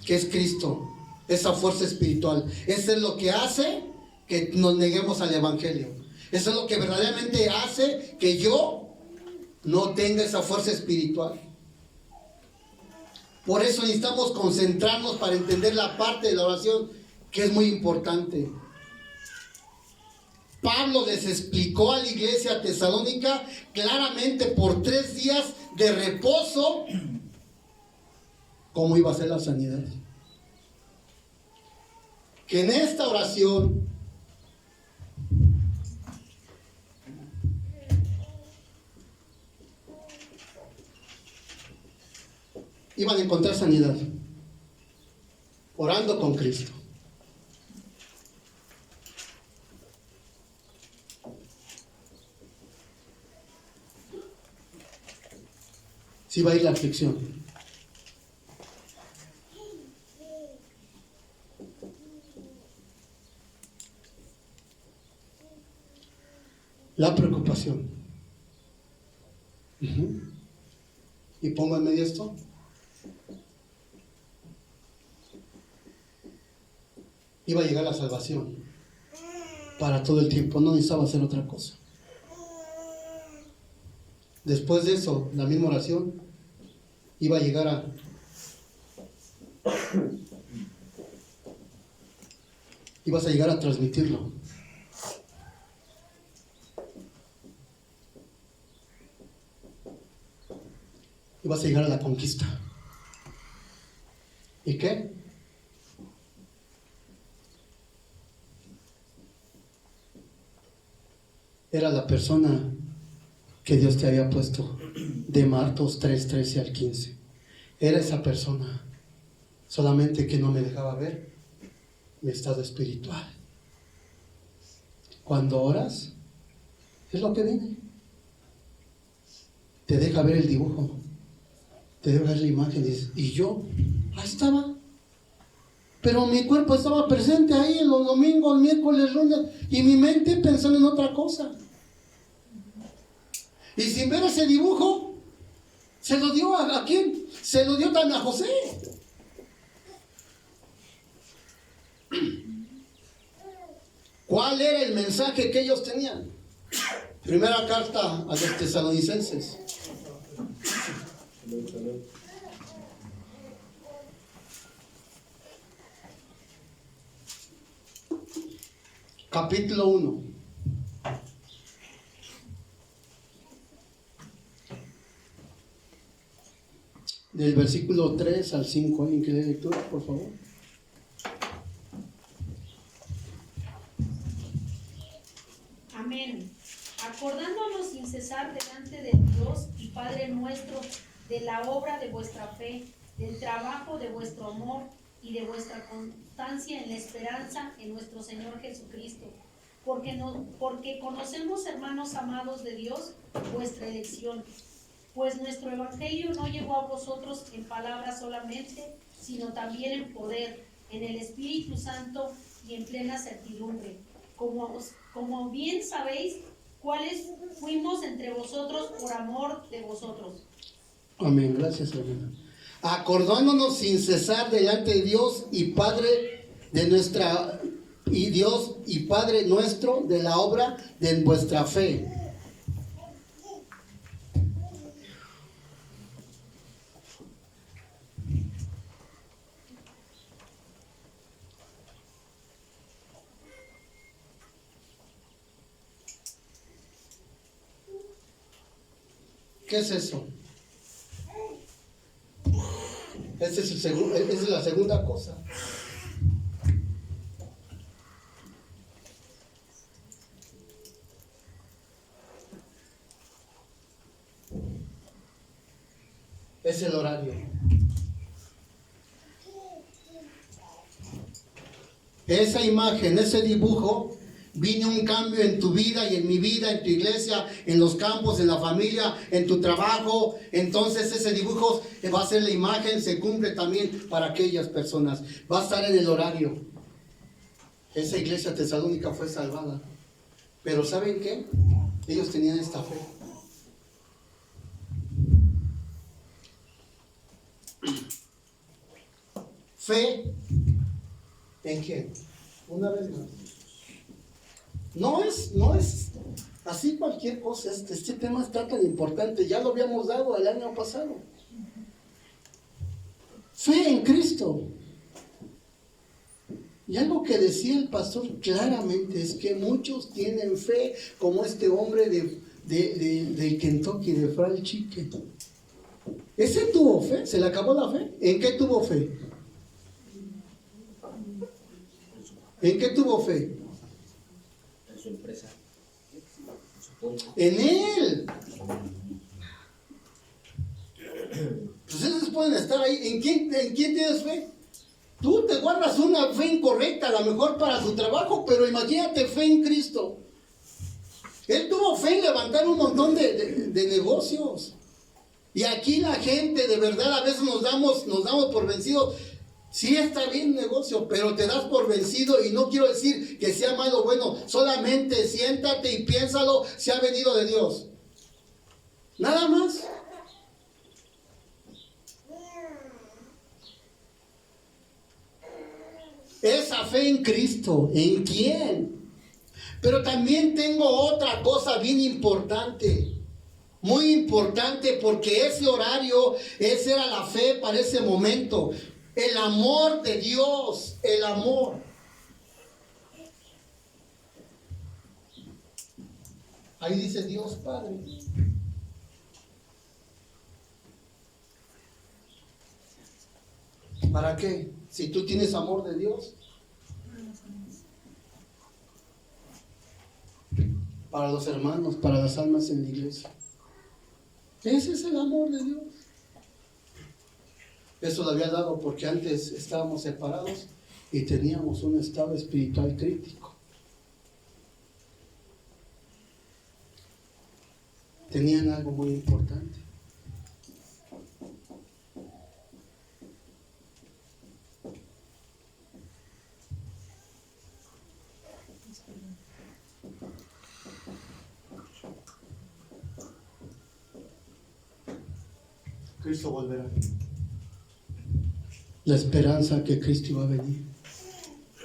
que es Cristo, esa fuerza espiritual. Eso es lo que hace que nos neguemos al evangelio. Eso es lo que verdaderamente hace que yo no tenga esa fuerza espiritual. Por eso necesitamos concentrarnos para entender la parte de la oración que es muy importante. Pablo les explicó a la iglesia tesalónica claramente por 3 días de reposo cómo iba a ser la sanidad. Que en esta oración iban a encontrar sanidad, orando con Cristo. Sí va a ir la aflicción. La preocupación. Y pongo en medio esto. Iba a llegar la salvación para todo el tiempo, no necesitaba hacer otra cosa. Después de eso, la misma oración iba a llegar ibas a llegar a transmitirlo. Ibas a llegar a la conquista. ¿Y qué? Era la persona que Dios te había puesto de Marcos 3:13 al 15. Era esa persona, solamente que no me dejaba ver mi estado espiritual. Cuando oras, es lo que viene. Te deja ver el dibujo, te deja ver la imagen, y yo, ahí estaba. Pero mi cuerpo estaba presente ahí los domingos, miércoles, lunes, y mi mente pensando en otra cosa. Y sin ver ese dibujo, se lo dio ¿a quién? Se lo dio también a José. ¿Cuál era el mensaje que ellos tenían? Primera carta a los tesalonicenses. capítulo 1. Del versículo 3 al 5. ¿Alguien quiere lectura, por favor? Amén. Acordándonos sin cesar delante de Dios y Padre nuestro de la obra de vuestra fe, del trabajo de vuestro amor y de vuestra constancia en la esperanza en nuestro Señor Jesucristo. Porque conocemos, hermanos amados de Dios, vuestra elección. Pues nuestro evangelio no llegó a vosotros en palabras solamente, sino también en poder, en el Espíritu Santo y en plena certidumbre. Como bien sabéis, cuáles fuimos entre vosotros por amor de vosotros. Amén, gracias, hermana. Acordándonos sin cesar delante de Dios y Padre de nuestra y Dios y Padre nuestro de la obra de vuestra fe. ¿Qué es eso? Esa es la segunda cosa. Es el horario. Esa imagen, ese dibujo, vino un cambio en tu vida y en mi vida, en tu iglesia, en los campos, en la familia, en tu trabajo. Entonces ese dibujo va a ser la imagen, se cumple también para aquellas personas. Va a estar en el horario. Esa iglesia tesalónica fue salvada. Pero ¿saben qué? Ellos tenían esta fe. ¿Fe en quién? Una vez más. No es así cualquier cosa. Este tema está tan importante. Ya lo habíamos dado el año pasado. Fe en Cristo. Y algo que decía el pastor claramente es que muchos tienen fe, como este hombre de Kentucky, de Fray Chique. Ese tuvo fe, se le acabó la fe. ¿En qué tuvo fe? ¿En qué tuvo fe? En su empresa. En él. Pues esos pueden estar ahí. ¿En quién tienes fe? Tú te guardas una fe incorrecta, a lo mejor para su trabajo, pero imagínate fe en Cristo. Él tuvo fe en levantar un montón de negocios. Y aquí la gente de verdad a veces nos damos por vencidos. Sí está bien negocio, pero te das por vencido, y no quiero decir que sea malo o bueno, solamente siéntate y piénsalo si ha venido de Dios. Nada más. Esa fe en Cristo, ¿en quién? Pero también tengo otra cosa bien importante. Muy importante, porque ese horario, esa era la fe para ese momento. El amor de Dios, el amor. Ahí dice Dios Padre. ¿Para qué? Si tú tienes amor de Dios. Para los hermanos, para las almas en la iglesia. Ese es el amor de Dios. Eso lo había dado porque antes estábamos separados y teníamos un estado espiritual crítico. Tenían algo muy importante. Cristo volverá. La esperanza que Cristo iba a venir.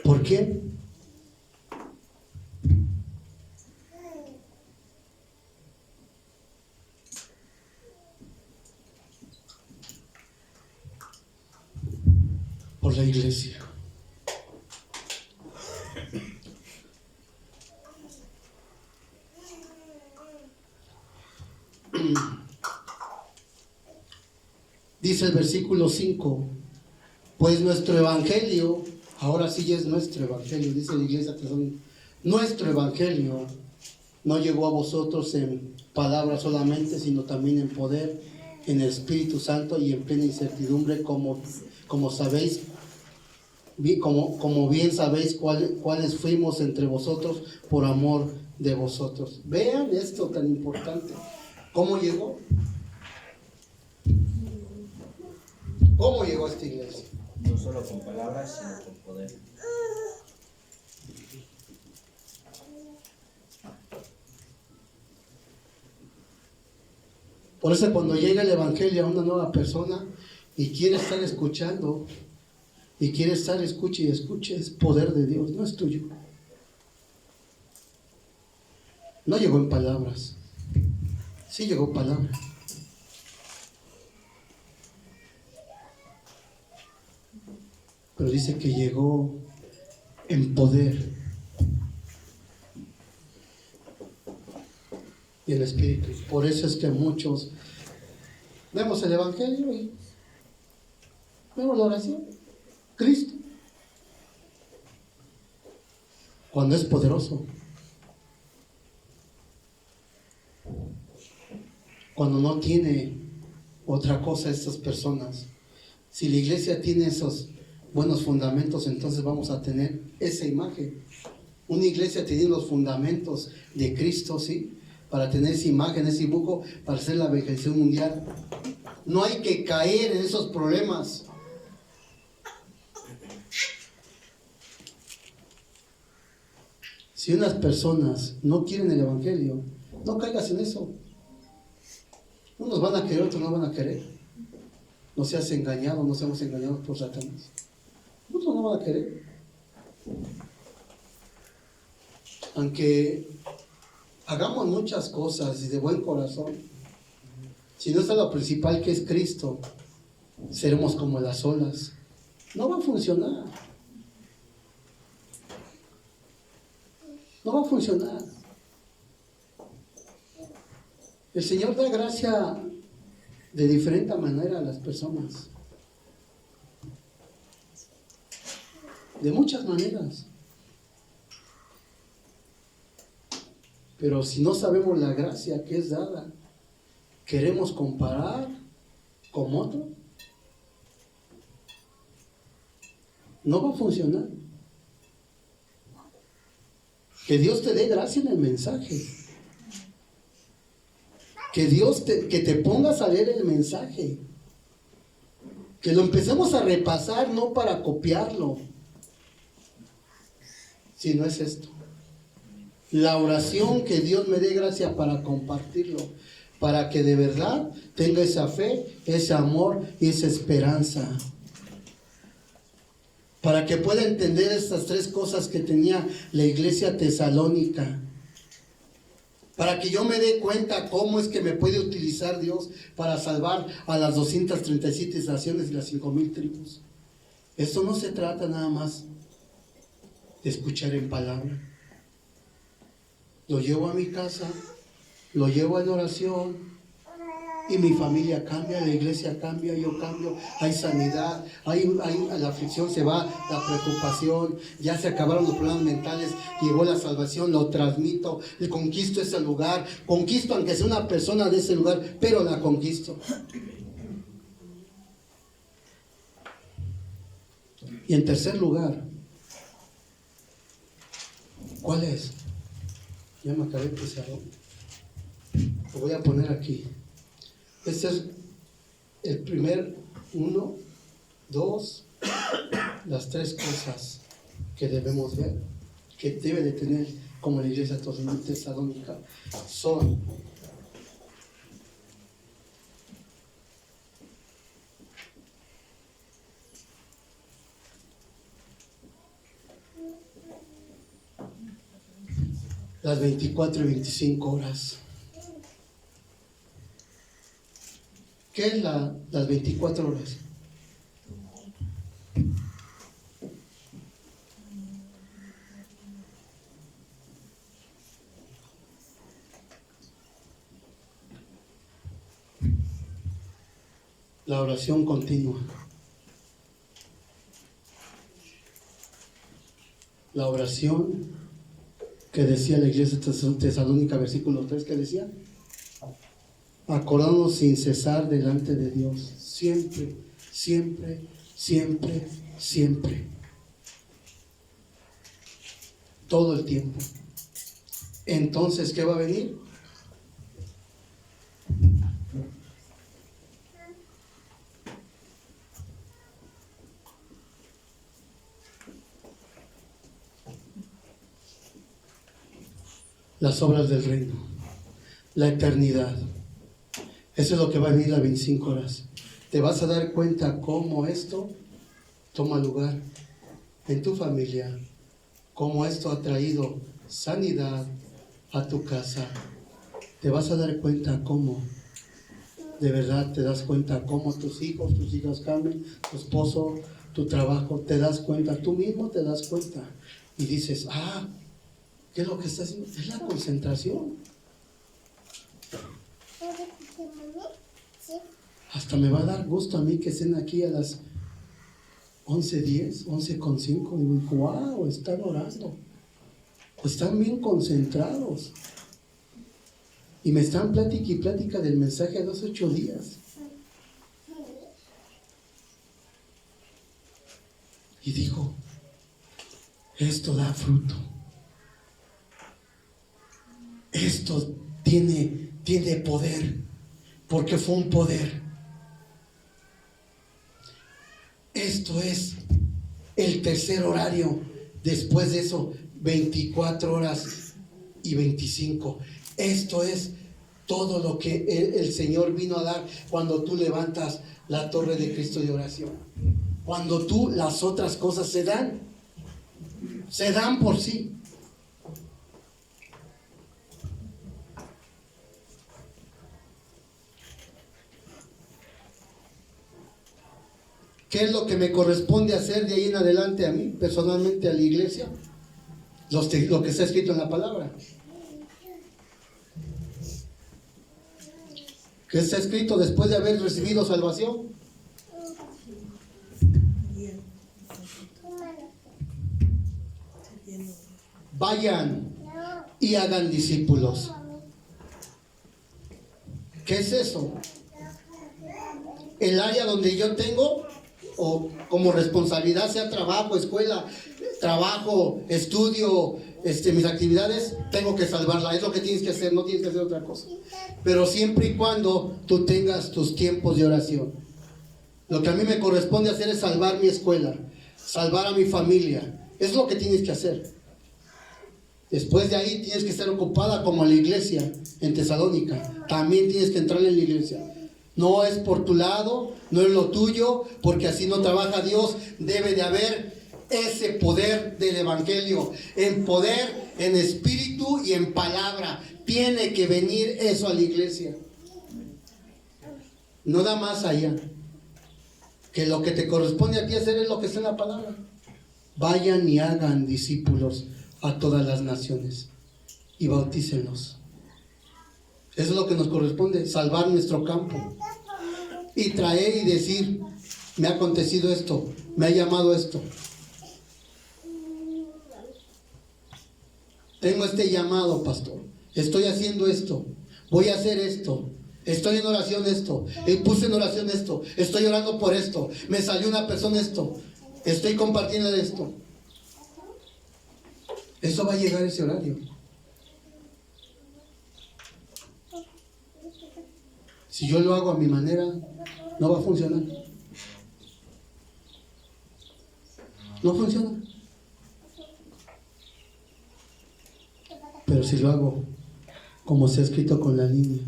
¿Por qué? Por la iglesia. Dice el versículo 5, pues nuestro evangelio, ahora sí ya es nuestro evangelio, dice la iglesia, nuestro evangelio no llegó a vosotros en palabras solamente, sino también en poder, en el Espíritu Santo y en plena incertidumbre, como sabéis, como bien sabéis cuáles fuimos entre vosotros por amor de vosotros. Vean esto tan importante. ¿Cómo llegó? ¿Cómo llegó a esta iglesia? No solo con palabras, sino con poder. Por eso cuando llega el evangelio a una nueva persona y quiere estar escuchando, y quiere estar escuche y escuche, es poder de Dios, no es tuyo. No llegó en palabras, sí llegó en palabras. Pero dice que llegó en poder y en espíritu. Por eso es que muchos vemos el evangelio y vemos la oración, Cristo, cuando es poderoso, cuando no tiene otra cosa estas personas. Si la iglesia tiene esos buenos fundamentos, entonces vamos a tener esa imagen. Una iglesia tiene los fundamentos de Cristo, ¿sí? Para tener esa imagen, ese dibujo, para hacer la evangelización mundial. No hay que caer en esos problemas. Si unas personas no quieren el evangelio, no caigas en eso. Unos van a querer, otros no van a querer. No seas engañado, no seamos engañados por Satanás. Otros no van a querer. Aunque hagamos muchas cosas y de buen corazón, si no está lo principal, que es Cristo, seremos como las olas. No va a funcionar. No va a funcionar. El Señor da gracia de diferente manera a las personas. De muchas maneras. Pero si no sabemos la gracia que es dada, queremos comparar con otro, no va a funcionar. Que Dios te dé gracia en el mensaje. Que te pongas a leer el mensaje. Que lo empecemos a repasar, no para copiarlo, sino es esto. La oración, que Dios me dé gracia para compartirlo, para que de verdad tenga esa fe, ese amor y esa esperanza. Para que pueda entender estas tres cosas que tenía la iglesia tesalónica. Para que yo me dé cuenta cómo es que me puede utilizar Dios para salvar a las 237 naciones y las 5,000 tribus. Esto no se trata nada más de escuchar en palabra. Lo llevo a mi casa, lo llevo en oración, y mi familia cambia, la iglesia cambia, yo cambio, hay sanidad, la aflicción se va, la preocupación, ya se acabaron los problemas mentales, llegó la salvación, lo transmito, le conquisto ese lugar, conquisto aunque sea una persona de ese lugar, pero la conquisto. Y en tercer lugar, ¿cuál es? Ya me acabé de empezar. Lo voy a poner aquí. Este es el primer 1, 2, las tres cosas que debemos ver, que debe de tener como la iglesia tesalónica, son las 24 y 25 horas. ¿Qué es las 24 horas? La oración continua. La oración que decía la iglesia tesalónica, versículo 3, que decía: acordarnos sin cesar delante de Dios, siempre, siempre, siempre, siempre, todo el tiempo. Entonces, ¿qué va a venir? Las obras del reino, la eternidad. Eso es lo que va a venir a 25 horas. Te vas a dar cuenta cómo esto toma lugar en tu familia, cómo esto ha traído sanidad a tu casa. Te vas a dar cuenta cómo, de verdad te das cuenta cómo tus hijas cambian, tu esposo, tu trabajo, te das cuenta, tú mismo te das cuenta y dices: ah, ¿qué es lo que está haciendo? Es la concentración. Hasta me va a dar gusto a mí que estén aquí a las 11:10, 11:05. Digo, wow, están orando. Están bien concentrados. Y me están plática y plática del mensaje de los 8 días. Y digo, esto da fruto. Esto tiene poder, porque fue un poder. Esto es el tercer horario. Después de eso, 24 horas y 25. Esto es todo lo que el Señor vino a dar cuando tú levantas la torre de Cristo de oración. Cuando tú, las otras cosas se dan por sí. ¿Qué es lo que me corresponde hacer de ahí en adelante a mí, personalmente, a la iglesia? Lo que está escrito en la palabra. ¿Qué está escrito después de haber recibido salvación? Vayan y hagan discípulos. ¿Qué es eso? El área donde yo tengo, o como responsabilidad, sea trabajo, escuela, trabajo, estudio, mis actividades, tengo que salvarla. Es lo que tienes que hacer, no tienes que hacer otra cosa. Pero siempre y cuando tú tengas tus tiempos de oración. Lo que a mí me corresponde hacer es salvar mi escuela, salvar a mi familia. Es lo que tienes que hacer. Después de ahí tienes que estar ocupada como la iglesia en Tesalónica. También tienes que entrar en la iglesia. No es por tu lado, no es lo tuyo, porque así no trabaja Dios. Debe de haber ese poder del evangelio, en poder, en espíritu y en palabra. Tiene que venir eso a la iglesia. No da más allá. Que lo que te corresponde a ti hacer es lo que está en la palabra. Vayan y hagan discípulos a todas las naciones y bautícenlos. Eso es lo que nos corresponde, salvar nuestro campo y traer y decir: me ha acontecido esto, me ha llamado esto, tengo este llamado, pastor, estoy haciendo esto, voy a hacer esto, estoy en oración esto, puse en oración esto, estoy orando por esto, me salió una persona esto, estoy compartiendo esto. Eso va a llegar ese horario. Si yo lo hago a mi manera, no va a funcionar. No funciona. Pero si lo hago como se ha escrito con la línea,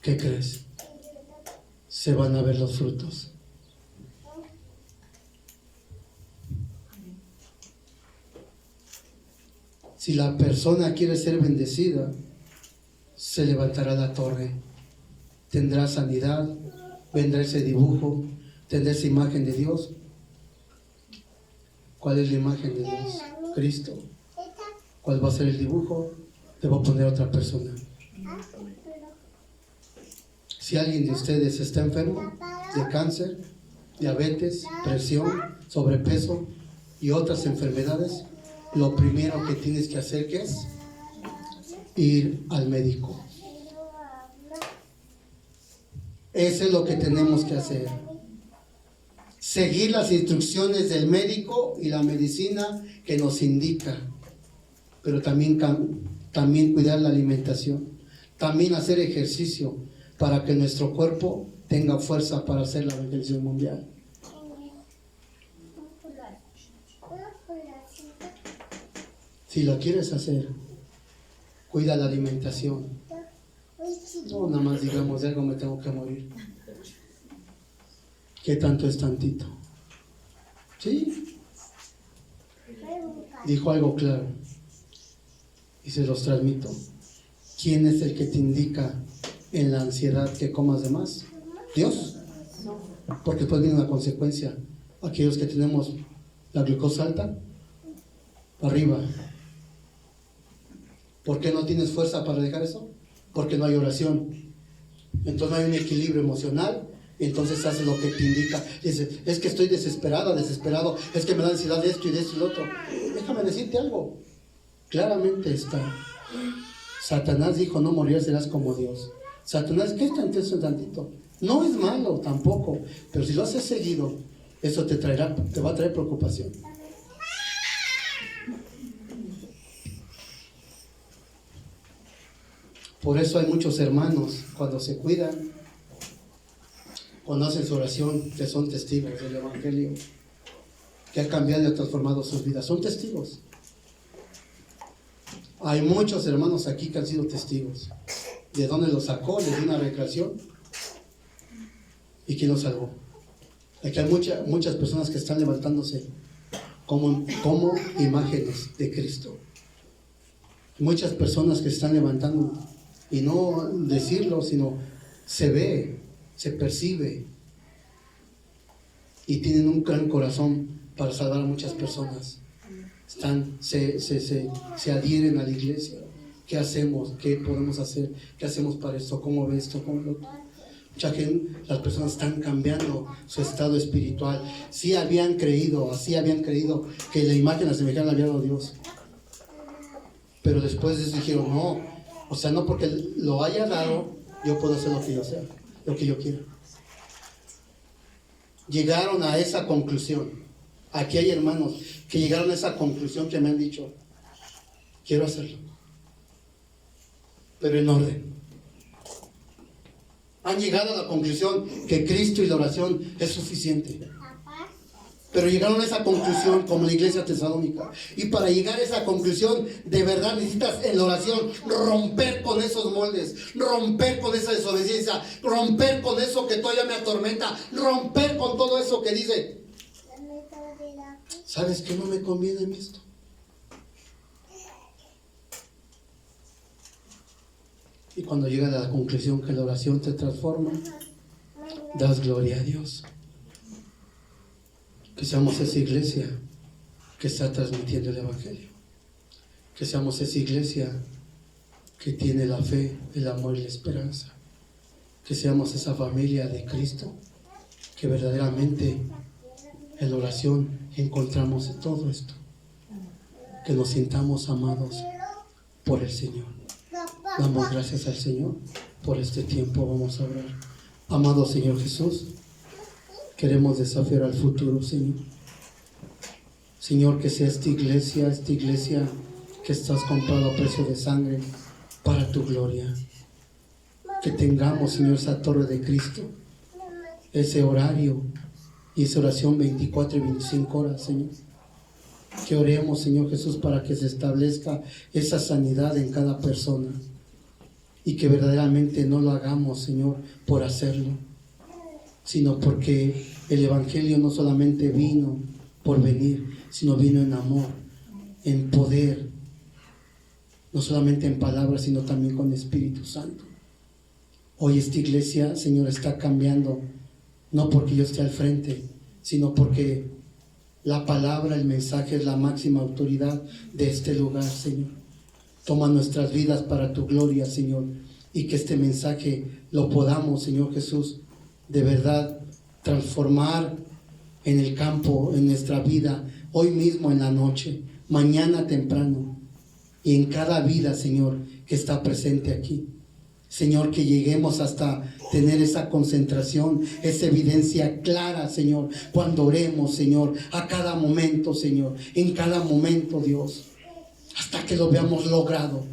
¿qué crees? Se van a ver los frutos. Si la persona quiere ser bendecida, se levantará la torre, tendrá sanidad, vendrá ese dibujo, tendrá esa imagen de Dios. ¿Cuál es la imagen de Dios? Cristo. ¿Cuál va a ser el dibujo? Te voy a poner otra persona. Si alguien de ustedes está enfermo de cáncer, diabetes, presión, sobrepeso y otras enfermedades, lo primero que tienes que hacer, ¿qué es? Ir al médico. Eso es lo que tenemos que hacer. Seguir las instrucciones del médico y la medicina que nos indica, pero también cuidar la alimentación, también hacer ejercicio para que nuestro cuerpo tenga fuerza para hacer la evangelización mundial. Si lo quieres hacer, cuida la alimentación. No nada más digamos, de algo me tengo que morir. ¿Qué tanto es tantito? ¿Sí? Dijo algo claro y se los transmito. ¿Quién es el que te indica en la ansiedad que comas de más? ¿Dios? Porque después viene una consecuencia. Aquellos que tenemos la glucosa alta, arriba. ¿Por qué no tienes fuerza para dejar eso? Porque no hay oración. Entonces no hay un equilibrio emocional. Y entonces haces lo que te indica. Dices, es que estoy desesperado, es que me da ansiedad de esto y de esto y lo otro. Déjame decirte algo. Claramente está. Satanás dijo, no morirás, serás como Dios. Satanás, ¿qué es tantito? No es malo tampoco, pero si lo haces seguido, eso te va a traer preocupación. Por eso hay muchos hermanos, cuando se cuidan, cuando hacen su oración, que son testigos del Evangelio, que ha cambiado y ha transformado sus vidas, son testigos. Hay muchos hermanos aquí que han sido testigos. ¿De dónde los sacó? Les dio una recreación. ¿Y quién los salvó? Aquí hay muchas personas que están levantándose como imágenes de Cristo. Muchas personas que están levantando, y no decirlo, sino se ve, se percibe, y tienen un gran corazón para salvar a muchas personas. Se adhieren a la iglesia. ¿Qué hacemos? ¿Qué podemos hacer? ¿Qué hacemos para esto? ¿Cómo ve esto? ¿Cómo lo otro? Mucha gente, las personas están cambiando su estado espiritual. Sí habían creído que la imagen, la semejanza la había dado Dios, pero después de eso dijeron, no, o sea, no porque lo haya dado, yo puedo hacer lo que yo sea, lo que yo quiera. Llegaron a esa conclusión. Aquí hay hermanos que llegaron a esa conclusión, que me han dicho, quiero hacerlo, pero en orden. Han llegado a la conclusión que Cristo y la oración es suficiente. Pero llegaron a esa conclusión como la iglesia tesalónica. Y para llegar a esa conclusión, de verdad necesitas en la oración romper con esos moldes, romper con esa desobediencia, romper con eso que todavía me atormenta, romper con todo eso que dice, ¿sabes qué no me conviene en esto? Y cuando llegas a la conclusión que la oración te transforma, das gloria a Dios. Que seamos esa iglesia que está transmitiendo el Evangelio. Que seamos esa iglesia que tiene la fe, el amor y la esperanza. Que seamos esa familia de Cristo, que verdaderamente en la oración encontramos todo esto. Que nos sintamos amados por el Señor. Damos gracias al Señor por este tiempo. Vamos a orar. Amado Señor Jesús, queremos desafiar al futuro, Señor. Señor, que sea esta iglesia que estás comprado a precio de sangre para tu gloria. Que tengamos, Señor, esa torre de Cristo, ese horario y esa oración 24 y 25 horas, Señor. Que oremos, Señor Jesús, para que se establezca esa sanidad en cada persona. Y que verdaderamente no lo hagamos, Señor, por hacerlo, sino porque el Evangelio no solamente vino por venir, sino vino en amor, en poder, no solamente en palabras, sino también con Espíritu Santo. Hoy esta iglesia, Señor, está cambiando, no porque yo esté al frente, sino porque la palabra, el mensaje es la máxima autoridad de este lugar, Señor. Toma nuestras vidas para tu gloria, Señor. y que este mensaje lo podamos, Señor Jesús, de verdad transformar en el campo, en nuestra vida, hoy mismo en la noche, mañana temprano, y en cada vida, Señor, que está presente aquí. Señor, que lleguemos hasta tener esa concentración, esa evidencia clara, Señor, cuando oremos, Señor, a cada momento, Señor, en cada momento, Dios, hasta que lo veamos logrado,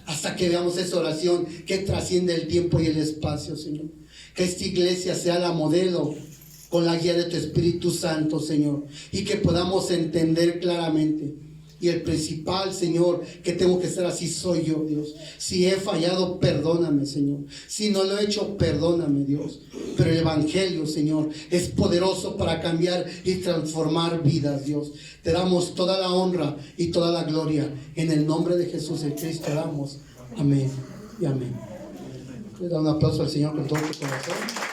hasta que veamos esa oración que trasciende el tiempo y el espacio, Señor. Que esta iglesia sea la modelo con la guía de tu Espíritu Santo, Señor, y que podamos entender claramente. Y el principal, Señor, que tengo que ser así soy yo, Dios. Si he fallado, perdóname, Señor. Si no lo he hecho, perdóname, Dios. Pero el Evangelio, Señor, es poderoso para cambiar y transformar vidas, Dios. Te damos toda la honra y toda la gloria. En el nombre de Jesús, el Cristo, damos. Amén y amén. Le da un aplauso al Señor con todo tu corazón.